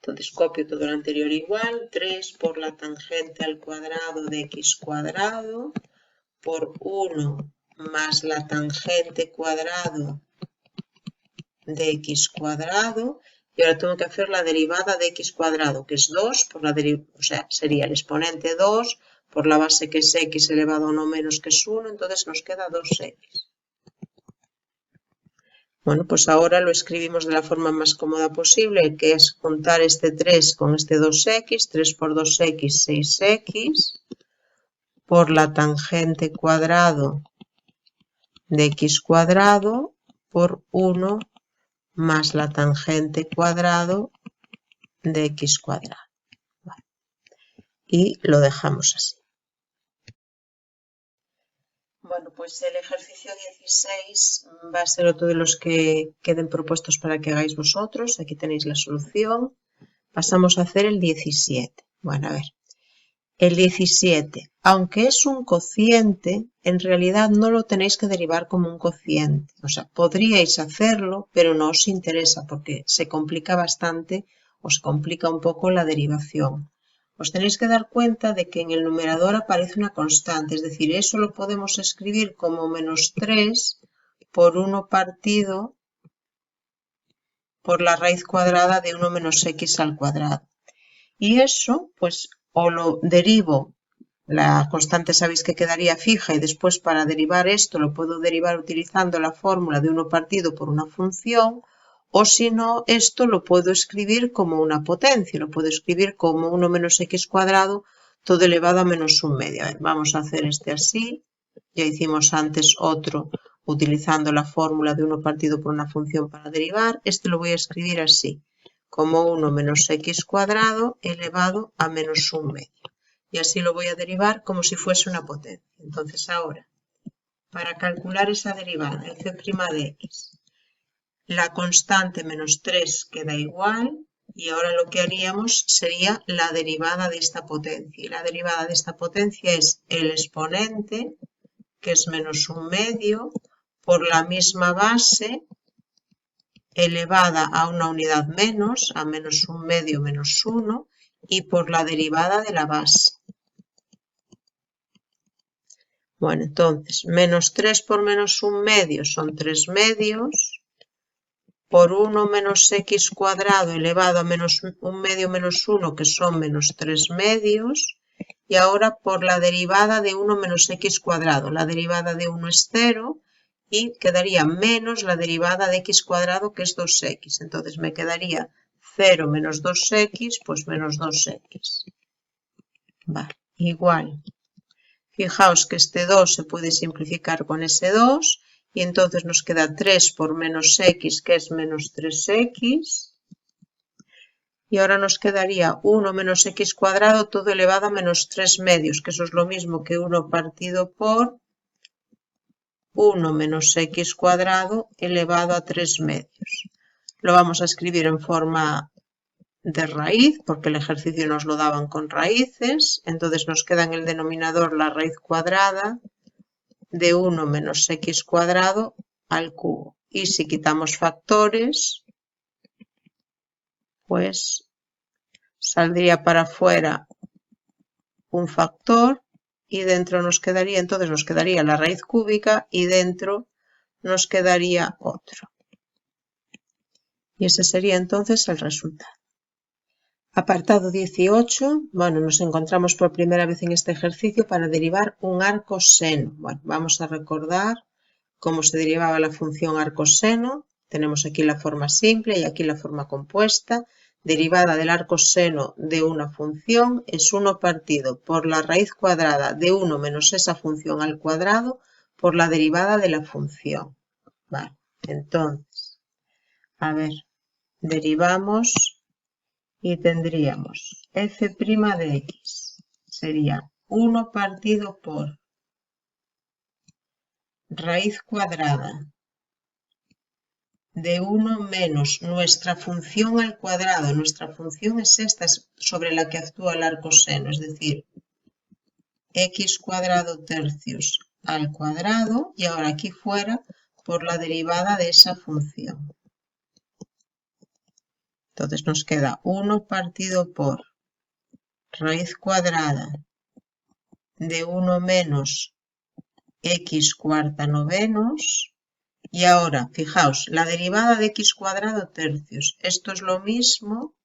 Entonces copio todo lo anterior igual, 3 por la tangente al cuadrado de x cuadrado, por 1 más la tangente cuadrado de x cuadrado, y ahora tengo que hacer la derivada de x cuadrado, que es 2, por la o sea, sería el exponente 2 por la base que es x elevado a 1 menos que es 1, entonces nos queda 2x. Bueno, pues ahora lo escribimos de la forma más cómoda posible, que es juntar este 3 con este 2x, 3 por 2x, 6x, por la tangente cuadrado de x cuadrado, por 1 más la tangente cuadrado de x cuadrado. Vale. Y lo dejamos así. Bueno, pues el ejercicio 16 va a ser otro de los que queden propuestos para que hagáis vosotros. Aquí tenéis la solución. Pasamos a hacer el 17. Bueno, a ver. El 17, aunque es un cociente, en realidad no lo tenéis que derivar como un cociente. O sea, podríais hacerlo, pero no os interesa porque se complica bastante, os complica un poco la derivación. Os tenéis que dar cuenta de que en el numerador aparece una constante, es decir, eso lo podemos escribir como menos 3 por 1 partido por la raíz cuadrada de 1 menos x al cuadrado. Y eso, pues, o lo derivo, la constante sabéis que quedaría fija y después para derivar esto lo puedo derivar utilizando la fórmula de 1 partido por una función, o si no, esto lo puedo escribir como una potencia, lo puedo escribir como 1 menos x cuadrado todo elevado a menos 1 medio. A ver, vamos a hacer este así, ya hicimos antes otro utilizando la fórmula de 1 partido por una función para derivar, este lo voy a escribir así, como 1 menos x cuadrado elevado a menos 1 medio. Y así lo voy a derivar como si fuese una potencia. Entonces ahora para calcular esa derivada, f' de x. La constante menos 3 queda igual y ahora lo que haríamos sería la derivada de esta potencia. Y la derivada de esta potencia es el exponente, que es menos 1/2, por la misma base elevada a una unidad menos, a menos 1/2 menos 1, y por la derivada de la base. Bueno, entonces, menos 3 por menos 1/2 son 3/2, por 1 menos x cuadrado elevado a menos 1/2 menos 1, que son menos 3/2, y ahora por la derivada de 1 menos x cuadrado. La derivada de 1 es 0, y quedaría menos la derivada de x cuadrado, que es 2x. Entonces me quedaría 0 menos 2x, pues menos 2x. Vale, igual. Fijaos que este 2 se puede simplificar con ese 2, y entonces nos queda 3 por menos x, que es menos 3x. Y ahora nos quedaría 1 menos x cuadrado todo elevado a menos 3/2, que eso es lo mismo que 1 partido por 1 menos x cuadrado elevado a 3/2. Lo vamos a escribir en forma de raíz, porque el ejercicio nos lo daban con raíces. Entonces nos queda en el denominador la raíz cuadrada de 1 menos x cuadrado al cubo. Y si quitamos factores, pues saldría para afuera un factor y dentro entonces nos quedaría la raíz cúbica y dentro nos quedaría otro. Y ese sería entonces el resultado. Apartado 18, bueno, nos encontramos por primera vez en este ejercicio para derivar un arcoseno. Bueno, vamos a recordar cómo se derivaba la función arcoseno. Tenemos aquí la forma simple y aquí la forma compuesta. Derivada del arcoseno de una función es 1 partido por la raíz cuadrada de 1 menos esa función al cuadrado por la derivada de la función. Vale, entonces, a ver, derivamos y tendríamos f' de x sería 1 partido por raíz cuadrada de 1 menos nuestra función al cuadrado. Nuestra función es esta, sobre la que actúa el arcoseno, es decir, x cuadrado tercios al cuadrado, y ahora aquí fuera por la derivada de esa función. Entonces nos queda 1 partido por raíz cuadrada de 1 menos x cuarta novenos. Y ahora, fijaos, la derivada de x cuadrado tercios. Esto es lo mismo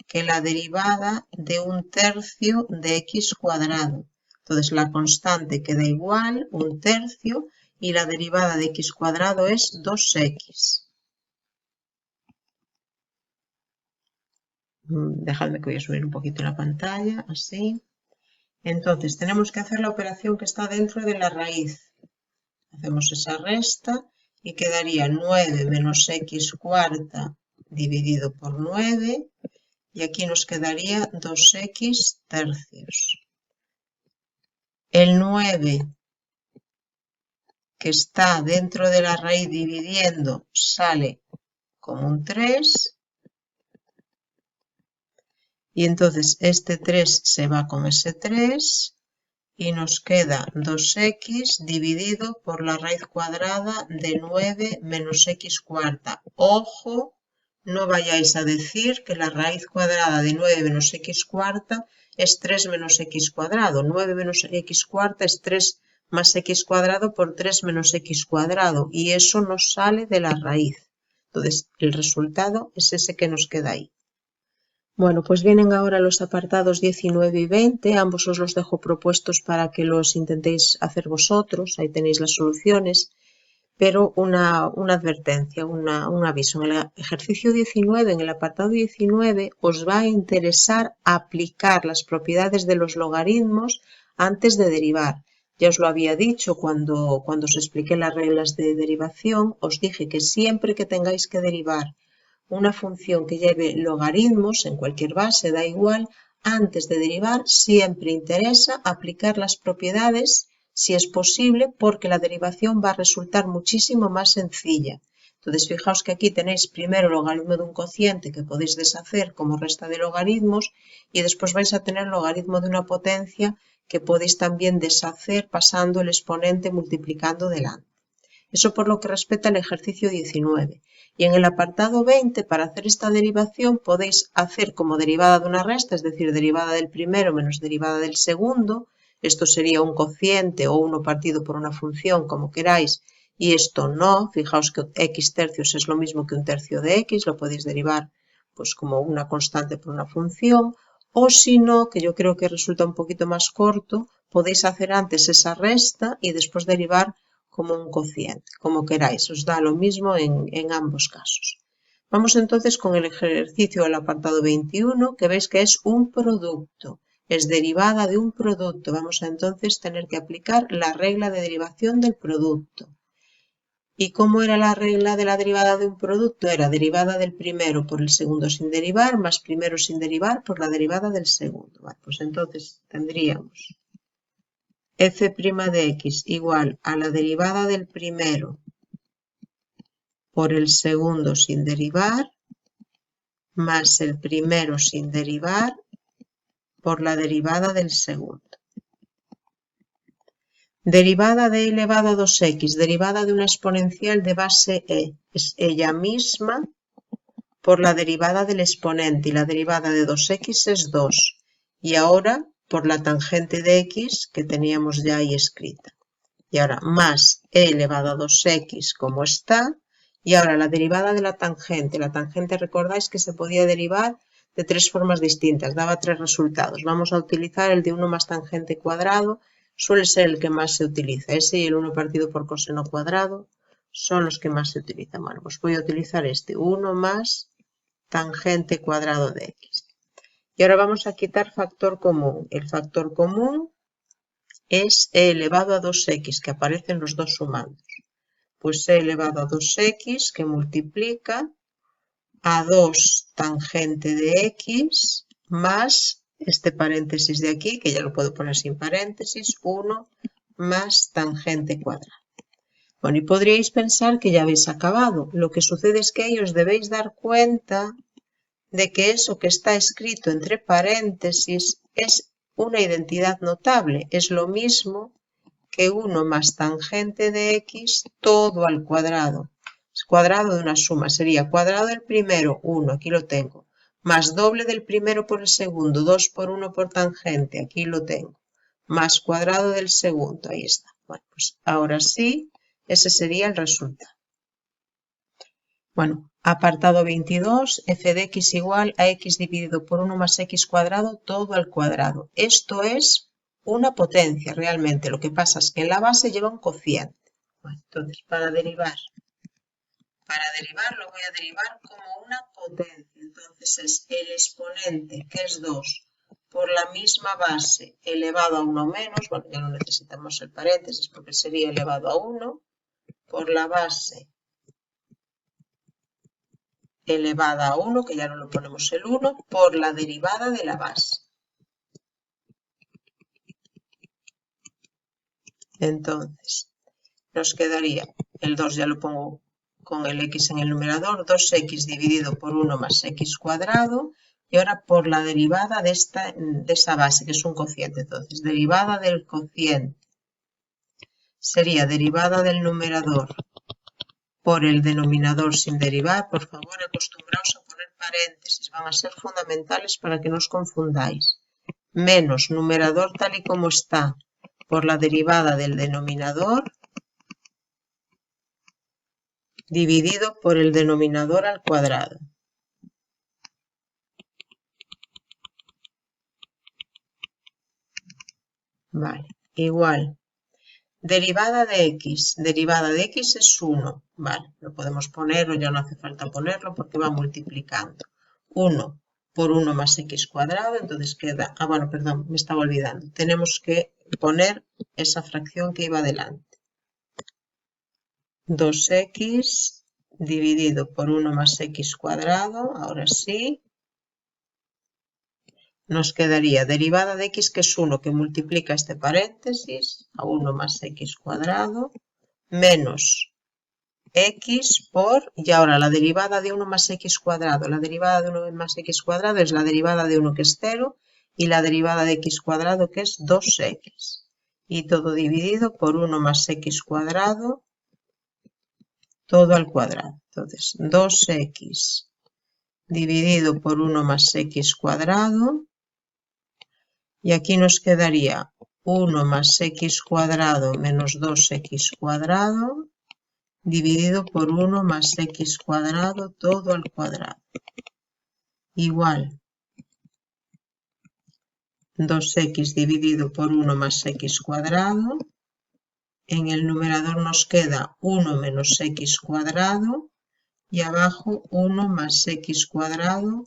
que la derivada de 1/3 de x cuadrado. Entonces la constante queda igual, 1/3, y la derivada de x cuadrado es 2x. Dejadme que voy a subir un poquito la pantalla, así. Entonces tenemos que hacer la operación que está dentro de la raíz. Hacemos esa resta y quedaría 9 menos x cuarta dividido por 9, y aquí nos quedaría 2x tercios. El 9 que está dentro de la raíz dividiendo sale como un 3, y entonces este 3 se va con ese 3, y nos queda 2x dividido por la raíz cuadrada de 9 menos x cuarta. Ojo, no vayáis a decir que la raíz cuadrada de 9 menos x cuarta es 3 menos x cuadrado. 9 menos x cuarta es 3 más x cuadrado por 3 menos x cuadrado, y eso nos sale de la raíz. Entonces el resultado es ese que nos queda ahí. Bueno, pues vienen ahora los apartados 19 y 20, ambos os los dejo propuestos para que los intentéis hacer vosotros, ahí tenéis las soluciones, pero una advertencia, un aviso. En el ejercicio 19, en el apartado 19, os va a interesar aplicar las propiedades de los logaritmos antes de derivar. Ya os lo había dicho cuando os expliqué las reglas de derivación, os dije que siempre que tengáis que derivar una función que lleve logaritmos en cualquier base, da igual, antes de derivar siempre interesa aplicar las propiedades si es posible, porque la derivación va a resultar muchísimo más sencilla. Entonces, fijaos que aquí tenéis primero el logaritmo de un cociente que podéis deshacer como resta de logaritmos y después vais a tener el logaritmo de una potencia que podéis también deshacer pasando el exponente multiplicando delante. Eso por lo que respecta al ejercicio 19. Y en el apartado 20, para hacer esta derivación, podéis hacer como derivada de una resta, es decir, derivada del primero menos derivada del segundo. Esto sería un cociente o 1 partido por una función, como queráis, y esto no. Fijaos que x tercios es lo mismo que un tercio de x, lo podéis derivar pues como una constante por una función. O si no, que yo creo que resulta un poquito más corto, podéis hacer antes esa resta y después derivar como un cociente, como queráis, os da lo mismo en ambos casos. Vamos entonces con el ejercicio del apartado 21, que veis que es un producto, es derivada de un producto. Vamos a entonces tener que aplicar la regla de derivación del producto. ¿Y cómo era la regla de la derivada de un producto? Era derivada del primero por el segundo sin derivar, más primero sin derivar por la derivada del segundo. Vale, pues entonces tendríamos f' de x igual a la derivada del primero por el segundo sin derivar más el primero sin derivar por la derivada del segundo. Derivada de e elevado a 2x, derivada de una exponencial de base e, es ella misma por la derivada del exponente y la derivada de 2x es 2. Y ahora por la tangente de x que teníamos ya ahí escrita. Y ahora más e elevado a 2x como está. Y ahora la derivada de la tangente. La tangente recordáis que se podía derivar de 3 formas distintas, daba 3 resultados. Vamos a utilizar el de 1 más tangente cuadrado, suele ser el que más se utiliza. Ese y el 1 partido por coseno cuadrado son los que más se utilizan. Bueno, pues voy a utilizar este 1 más tangente cuadrado de x. Y ahora vamos a quitar factor común. El factor común es e elevado a 2x, que aparecen los dos sumandos. Pues e elevado a 2x que multiplica a 2 tangente de x más este paréntesis de aquí, que ya lo puedo poner sin paréntesis, 1 más tangente cuadrada. Bueno, y podríais pensar que ya habéis acabado. Lo que sucede es que ahí os debéis dar cuenta de que eso que está escrito entre paréntesis es una identidad notable. Es lo mismo que 1 más tangente de x todo al cuadrado. Es cuadrado de una suma, sería cuadrado del primero, 1, aquí lo tengo, más doble del primero por el segundo, 2 por 1 por tangente, aquí lo tengo, más cuadrado del segundo, ahí está. Bueno, pues ahora sí, ese sería el resultado. Bueno, apartado 22, f de x igual a x dividido por 1 más x cuadrado todo al cuadrado. Esto es una potencia realmente, lo que pasa es que en la base lleva un cociente. Bueno, entonces, para derivar lo voy a derivar como una potencia. Entonces es el exponente, que es 2, por la misma base elevado a 1 menos, bueno, ya no necesitamos el paréntesis porque sería elevado a 1, por la base elevada a 1, que ya no lo ponemos el 1, por la derivada de la base. Entonces, nos quedaría, el 2 ya lo pongo con el x en el numerador, 2x dividido por 1 más x cuadrado, y ahora por la derivada de esa base, que es un cociente. Entonces, derivada del cociente sería derivada del numerador por el denominador sin derivar. Por favor, acostumbraos a poner paréntesis, van a ser fundamentales para que no os confundáis. Menos numerador tal y como está por la derivada del denominador dividido por el denominador al cuadrado. Vale, igual. Derivada de x es 1. Vale, lo podemos poner o ya no hace falta ponerlo porque va multiplicando. 1 por 1 más x cuadrado, entonces queda, bueno, perdón, me estaba olvidando. Tenemos que poner esa fracción que iba delante. 2x dividido por 1 más x cuadrado, ahora sí. nos quedaría derivada de x, que es 1, que multiplica este paréntesis, a 1 más x cuadrado, menos x por, y ahora la derivada de 1 más x cuadrado. La derivada de 1 más x cuadrado es la derivada de 1, que es 0, y la derivada de x cuadrado, que es 2x. Y todo dividido por 1 más x cuadrado, todo al cuadrado. Entonces, 2x dividido por 1 más x cuadrado, y aquí nos quedaría 1 más x cuadrado menos 2x cuadrado, dividido por 1 más x cuadrado, todo al cuadrado. Igual 2x dividido por 1 más x cuadrado. En el numerador nos queda 1 menos x cuadrado. Y abajo 1 más x cuadrado,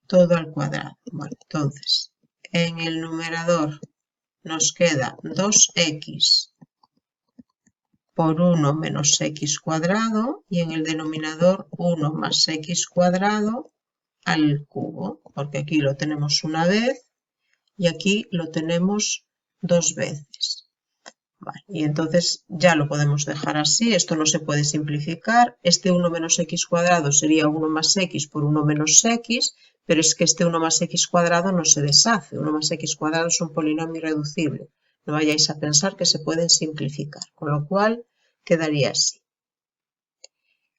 todo al cuadrado. Bueno, entonces, en el numerador nos queda 2x por 1 menos x cuadrado, y en el denominador 1 más x cuadrado al cubo, porque aquí lo tenemos una vez y aquí lo tenemos dos veces. Vale, y entonces ya lo podemos dejar así, esto no se puede simplificar. Este 1 menos x cuadrado sería 1 más x por 1 menos x, pero es que este 1 más x cuadrado no se deshace. 1 más x cuadrado es un polinomio irreducible. No vayáis a pensar que se pueden simplificar, con lo cual quedaría así.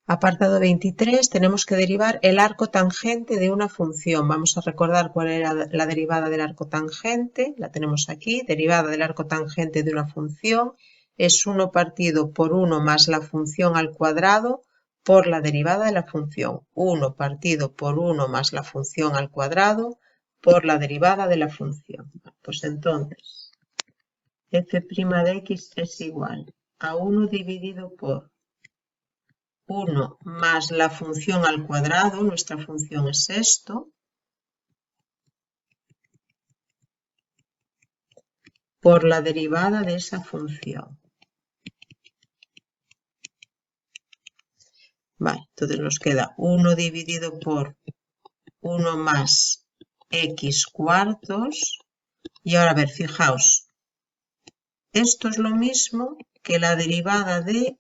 Apartado 23, tenemos que derivar el arco tangente de una función. Vamos a recordar cuál era la derivada del arco tangente. La tenemos aquí. Derivada del arco tangente de una función es 1 partido por 1 más la función al cuadrado por la derivada de la función. 1 partido por 1 más la función al cuadrado por la derivada de la función. Pues entonces, f' de x es igual a 1 dividido por 1 más la función al cuadrado, nuestra función es esto, por la derivada de esa función. Vale, entonces nos queda 1 dividido por 1 más x cuartos. Y ahora, a ver, fijaos, esto es lo mismo que la derivada de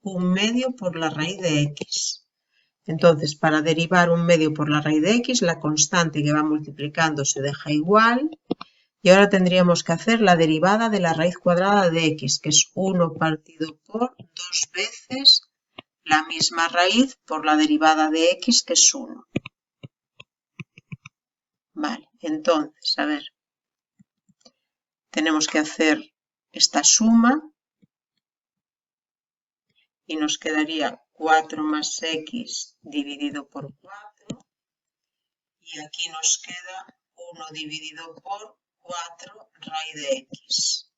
1/2 por la raíz de x. Entonces, para derivar 1/2 por la raíz de x, la constante que va multiplicando se deja igual. Y ahora tendríamos que hacer la derivada de la raíz cuadrada de x, que es 1 partido por 2 veces la misma raíz por la derivada de x, que es 1. Vale, entonces, a ver, tenemos que hacer esta suma y nos quedaría 4 más x dividido por 4. Y aquí nos queda 1 dividido por 4 raíz de x.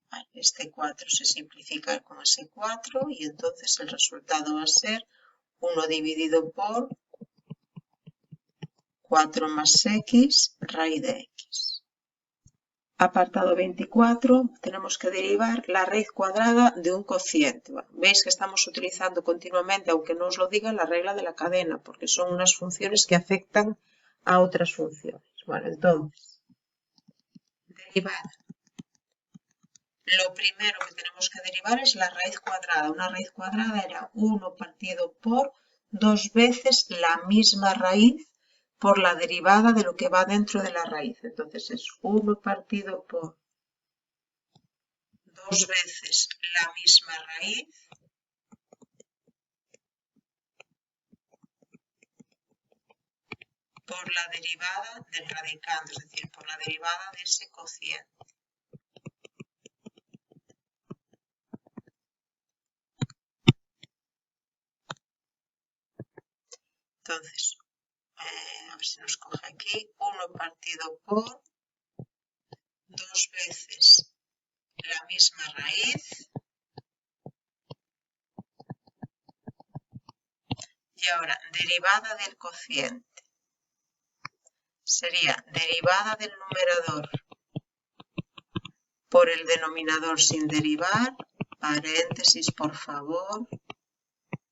Vale, este 4 se simplifica con ese 4 y entonces el resultado va a ser 1 dividido por 4 más x raíz de x. Apartado 24, tenemos que derivar la raíz cuadrada de un cociente. Bueno, veis que estamos utilizando continuamente, aunque no os lo diga, la regla de la cadena, porque son unas funciones que afectan a otras funciones. Bueno, entonces, derivada. Lo primero que tenemos que derivar es la raíz cuadrada. Una raíz cuadrada era 1 partido por 2 veces la misma raíz por la derivada de lo que va dentro de la raíz. Entonces es 1 partido por 2 veces la misma raíz por la derivada del radicando, es decir, por la derivada de ese cociente. Entonces, a ver si nos coge aquí, 1 partido por 2 veces la misma raíz. Y ahora, derivada del cociente. Sería derivada del numerador por el denominador sin derivar, paréntesis por favor,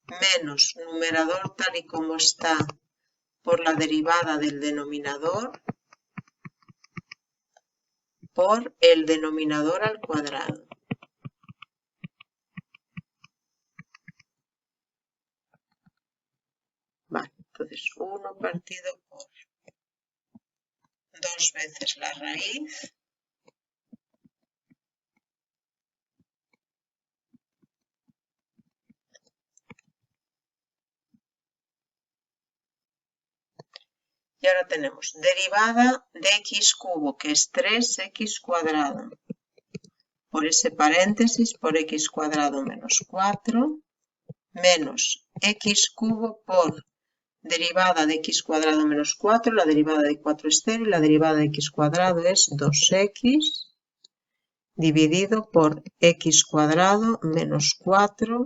menos numerador tal y como está por la derivada del denominador, por el denominador al cuadrado. Vale, entonces 1 partido por 2 veces la raíz y ahora tenemos derivada de x cubo, que es 3x cuadrado, por ese paréntesis por x cuadrado menos 4, menos x cubo por derivada de x cuadrado menos 4, la derivada de 4 es 0 y la derivada de x cuadrado es 2x dividido por x cuadrado menos 4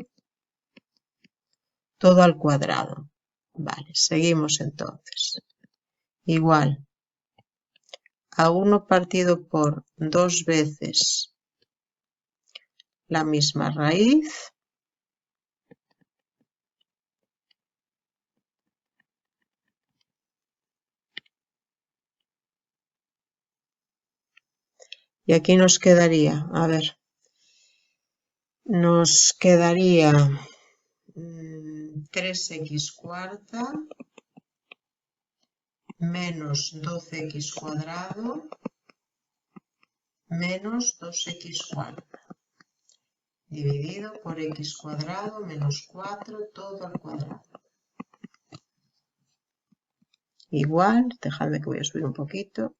todo al cuadrado. Vale, seguimos entonces. Igual a 1 partido por 2 veces la misma raíz y aquí nos quedaría, a ver, nos quedaría 3x cuarta menos 12x cuadrado menos 2x cuarta dividido por x cuadrado menos 4 todo al cuadrado. Igual, dejadme que voy a subir un poquito.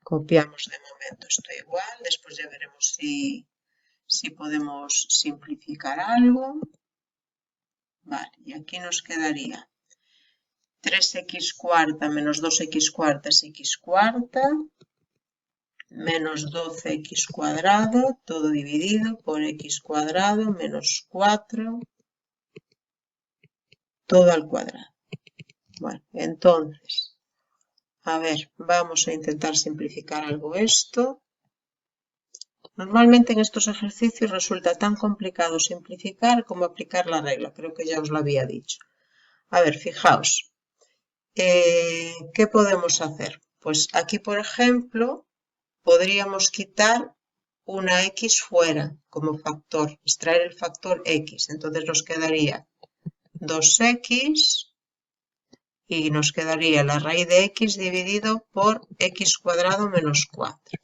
Copiamos de momento esto igual, después ya veremos si podemos simplificar algo. Vale, y aquí nos quedaría 3x cuarta menos 2x cuarta es x cuarta, menos 12x cuadrado, todo dividido por x cuadrado menos 4, todo al cuadrado. Bueno, entonces, a ver, vamos a intentar simplificar algo esto. Normalmente en estos ejercicios resulta tan complicado simplificar como aplicar la regla, creo que ya os lo había dicho. A ver, fijaos, ¿qué podemos hacer? Pues aquí, por ejemplo, podríamos quitar una x fuera como factor, extraer el factor x. Entonces nos quedaría 2x y nos quedaría la raíz de x dividido por x cuadrado menos 4.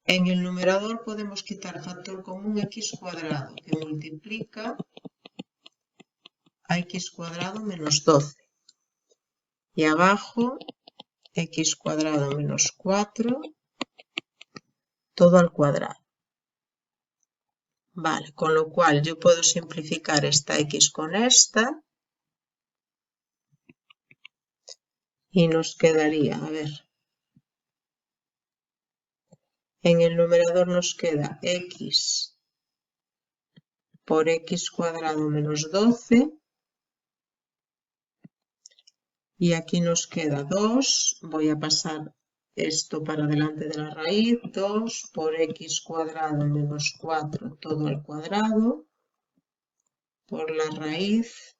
En el numerador podemos quitar factor común x cuadrado, que multiplica a x cuadrado menos 12. Y abajo x cuadrado menos 4 todo al cuadrado. Vale, con lo cual yo puedo simplificar esta x con esta y nos quedaría, a ver, en el numerador nos queda x por x cuadrado menos 12 y aquí nos queda 2, voy a pasar esto para delante de la raíz, 2 por x cuadrado menos 4 todo al cuadrado por la raíz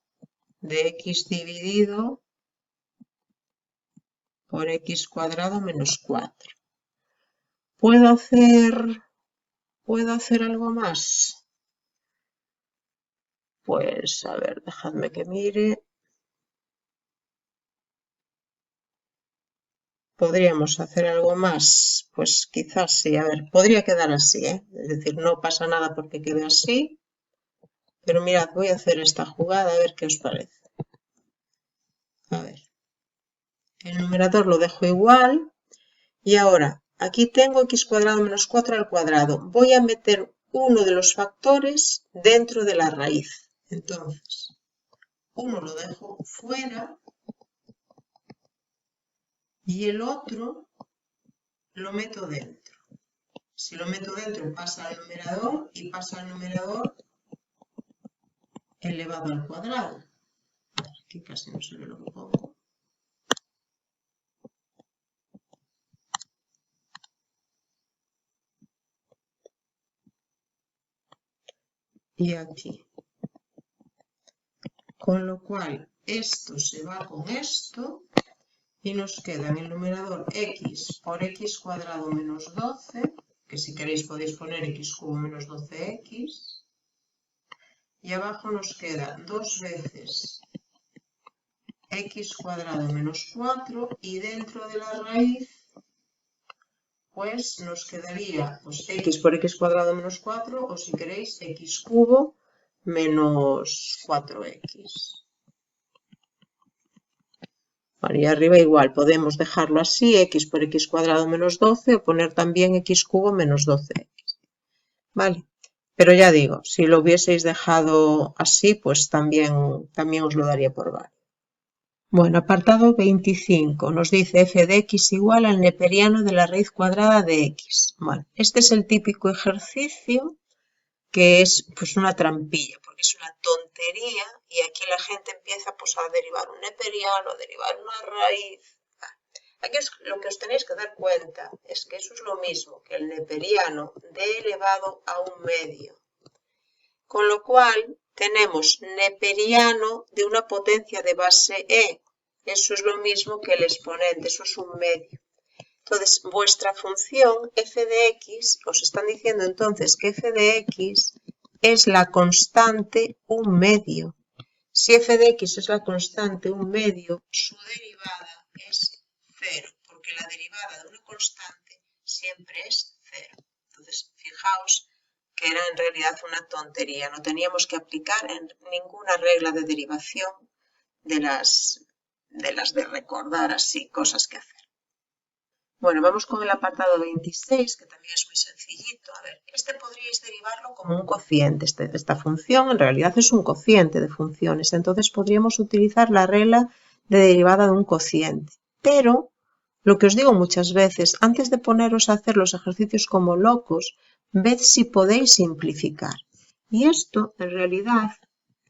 de x dividido por x cuadrado menos 4. ¿Puedo hacer algo más? Pues, a ver, dejadme que mire. ¿Podríamos hacer algo más? Pues quizás sí. A ver, podría quedar así, ¿eh? Es decir, no pasa nada porque quede así. Pero mirad, voy a hacer esta jugada a ver qué os parece. A ver. El numerador lo dejo igual. Y ahora, aquí tengo x cuadrado menos 4 al cuadrado. Voy a meter uno de los factores dentro de la raíz. Entonces, uno lo dejo fuera y el otro lo meto dentro. Si lo meto dentro pasa al numerador y pasa al numerador elevado al cuadrado. Aquí casi no se ve lo que pongo. y aquí. Con lo cual, esto se va con esto y nos queda en el numerador x por x cuadrado menos 12, que si queréis podéis poner x cubo menos 12x. Y abajo nos queda 2 veces x cuadrado menos 4 y dentro de la raíz pues nos quedaría pues, x por x cuadrado menos 4 o si queréis x cubo menos 4x. Vale, y arriba igual, podemos dejarlo así, x por x cuadrado menos 12 o poner también x cubo menos 12x. Vale, pero ya digo, si lo hubieseis dejado así, pues también os lo daría por válido. Bueno, apartado 25 nos dice f de x igual al neperiano de la raíz cuadrada de x. Bueno, este es el típico ejercicio que es pues una trampilla, porque es una tontería y aquí la gente empieza pues a derivar un neperiano, a derivar una raíz. Aquí lo que os tenéis que dar cuenta es que eso es lo mismo que el neperiano de elevado a un medio. Con lo cual tenemos neperiano de una potencia de base e. Eso es lo mismo que el exponente, eso es un medio. Entonces, vuestra función f de x, os están diciendo entonces que f de x es la constante un medio. Si f de x es la constante un medio, su derivada es 0, porque la derivada de una constante siempre es 0. Entonces, fijaos que era en realidad una tontería. No teníamos que aplicar en ninguna regla de derivación de las de recordar así, cosas que hacer. Bueno, vamos con el apartado 26, que también es muy sencillito. A ver, este podríais derivarlo como un cociente. Esta función en realidad es un cociente de funciones, entonces podríamos utilizar la regla de derivada de un cociente. Pero, lo que os digo muchas veces, antes de poneros a hacer los ejercicios como locos, ved si podéis simplificar. Y esto, en realidad,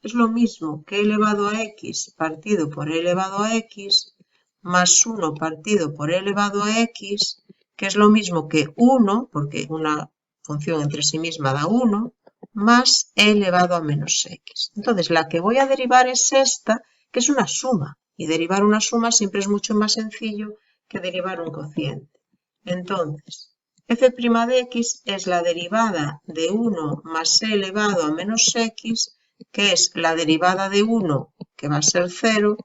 es lo mismo que e elevado a x partido por e elevado a x más 1 partido por e elevado a x, que es lo mismo que 1, porque una función entre sí misma da 1, más e elevado a menos x. Entonces, la que voy a derivar es esta, que es una suma. Y derivar una suma siempre es mucho más sencillo que derivar un cociente. Entonces, f' de x es la derivada de 1 más e elevado a menos x, que es la derivada de 1, que va a ser 0,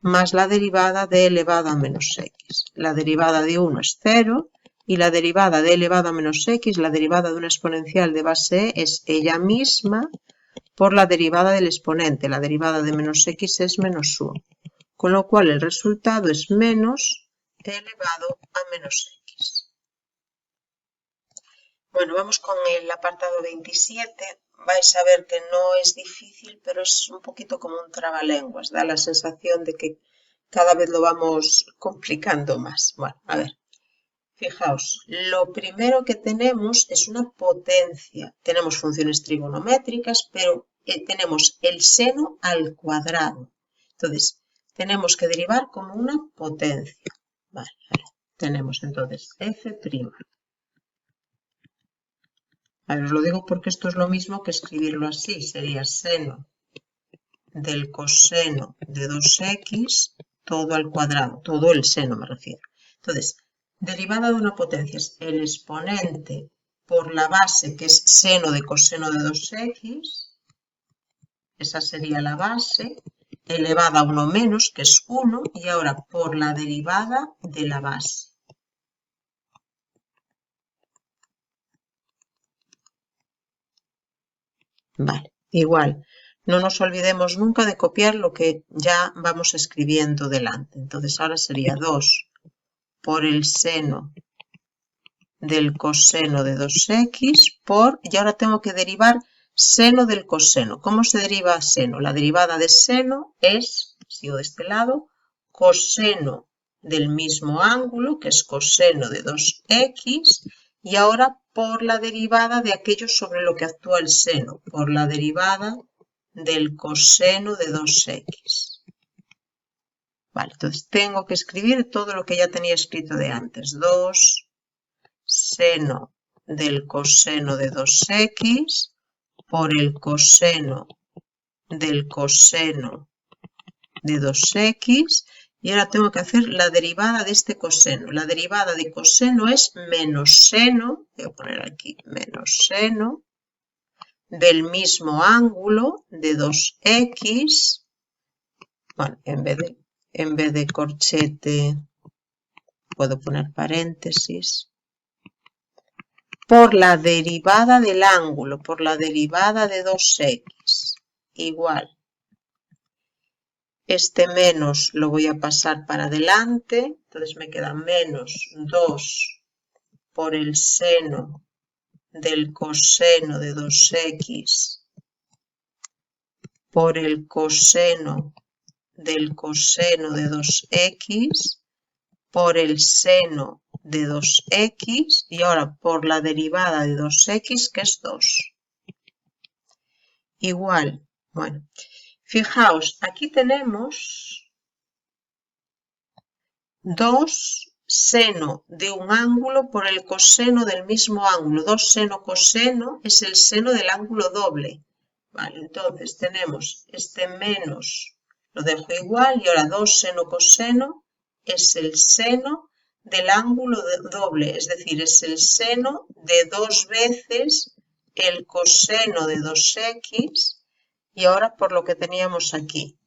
más la derivada de elevado a menos x. La derivada de 1 es 0 y la derivada de elevado a menos x, la derivada de una exponencial de base e, es ella misma por la derivada del exponente. La derivada de menos x es menos 1. Con lo cual el resultado es menos elevado a menos x. Bueno, vamos con el apartado 27. Vais a ver que no es difícil, pero es un poquito como un trabalenguas. Da la sensación de que cada vez lo vamos complicando más. Bueno, a ver. Fijaos, lo primero que tenemos es una potencia. Tenemos funciones trigonométricas, pero tenemos el seno al cuadrado. Entonces, tenemos que derivar como una potencia. Vale. Tenemos entonces f'. A ver, os lo digo porque esto es lo mismo que escribirlo así. Sería seno del coseno de 2x todo al cuadrado. Todo el seno me refiero. Entonces, derivada de una potencia es el exponente por la base, que es seno de coseno de 2x. Esa sería la base, elevada a 1 menos, que es 1, y ahora por la derivada de la base. Vale, igual. No nos olvidemos nunca de copiar lo que ya vamos escribiendo delante. Entonces ahora sería 2 por el seno del coseno de 2x por, y ahora tengo que derivar seno del coseno. ¿Cómo se deriva seno? La derivada de seno es, sigo de este lado, coseno del mismo ángulo, que es coseno de 2x, y ahora por la derivada de aquello sobre lo que actúa el seno, por la derivada del coseno de 2x. Vale, entonces tengo que escribir todo lo que ya tenía escrito de antes. 2 seno del coseno de 2x por el coseno del coseno de 2x. Y ahora tengo que hacer la derivada de este coseno. La derivada de coseno es menos seno, voy a poner aquí menos seno, del mismo ángulo de 2x. Bueno, en vez de corchete puedo poner paréntesis. Por la derivada del ángulo, por la derivada de 2x, igual. Este menos lo voy a pasar para adelante, entonces me queda menos 2 por el seno del coseno de 2x por el coseno del coseno de 2x por el seno de 2x y ahora por la derivada de 2x, que es 2. Igual, bueno, fijaos, aquí tenemos 2 seno de un ángulo por el coseno del mismo ángulo. 2 seno coseno es el seno del ángulo doble. Vale, entonces tenemos este menos, lo dejo igual, y ahora 2 seno coseno es el seno del ángulo doble, es decir, es el seno de 2 veces el coseno de 2x, y ahora por lo que teníamos aquí,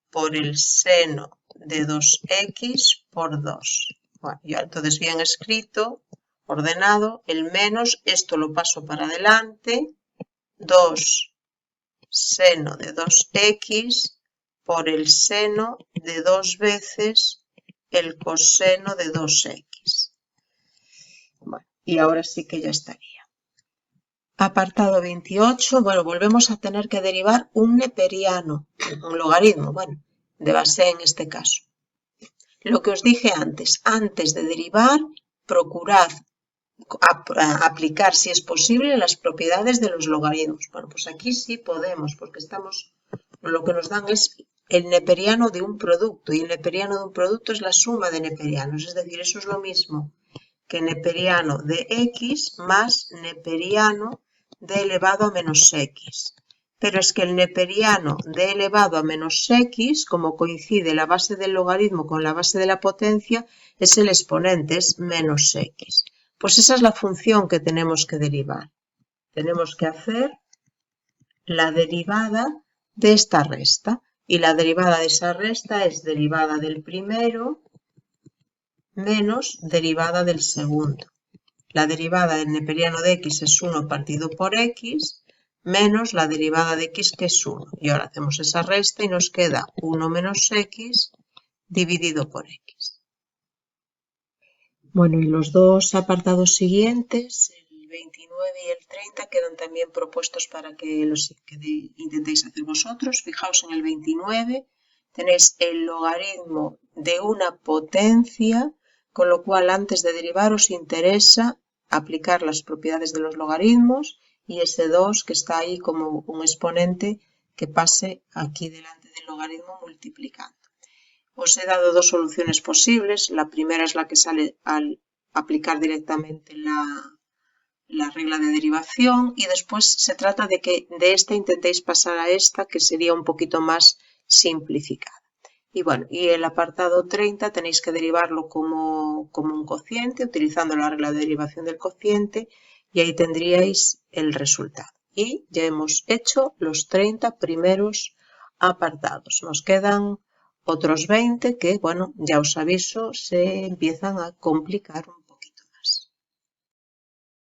por el seno de 2x por 2. Bueno, ya entonces bien escrito, ordenado, el menos, esto lo paso para adelante, 2 seno de 2x por el seno de 2 veces el coseno de 2x. Bueno, y ahora sí que ya estaría. Apartado 28, bueno, volvemos a tener que derivar un neperiano, un logaritmo, bueno, de base en este caso. Lo que os dije antes de derivar, procurad aplicar, si es posible, las propiedades de los logaritmos. Bueno, pues aquí sí podemos, porque lo que nos dan es el neperiano de un producto, y el neperiano de un producto es la suma de neperianos, es decir, eso es lo mismo que neperiano de x más neperiano de elevado a menos x. Pero es que el neperiano de elevado a menos x, como coincide la base del logaritmo con la base de la potencia, es el exponente, es menos x. Pues esa es la función que tenemos que derivar. Tenemos que hacer la derivada de esta resta. Y la derivada de esa resta es derivada del primero menos derivada del segundo. La derivada del neperiano de x es 1 partido por x menos la derivada de x, que es 1. Y ahora hacemos esa resta y nos queda 1 menos x dividido por x. Bueno, y los dos apartados siguientes, el 29 y el 30, quedan también propuestos para que los intentéis hacer vosotros. Fijaos, en el 29 tenéis el logaritmo de una potencia, con lo cual antes de derivar os interesa aplicar las propiedades de los logaritmos y ese 2 que está ahí como un exponente que pase aquí delante del logaritmo multiplicando. Os he dado dos soluciones posibles. La primera es la que sale al aplicar directamente la regla de derivación, y después se trata de que de esta intentéis pasar a esta, que sería un poquito más simplificada. Y bueno, y el apartado 30 tenéis que derivarlo como un cociente, utilizando la regla de derivación del cociente, y ahí tendríais el resultado. Y ya hemos hecho los 30 primeros apartados. Nos quedan otros 20 que, bueno, ya os aviso, se empiezan a complicar un poco.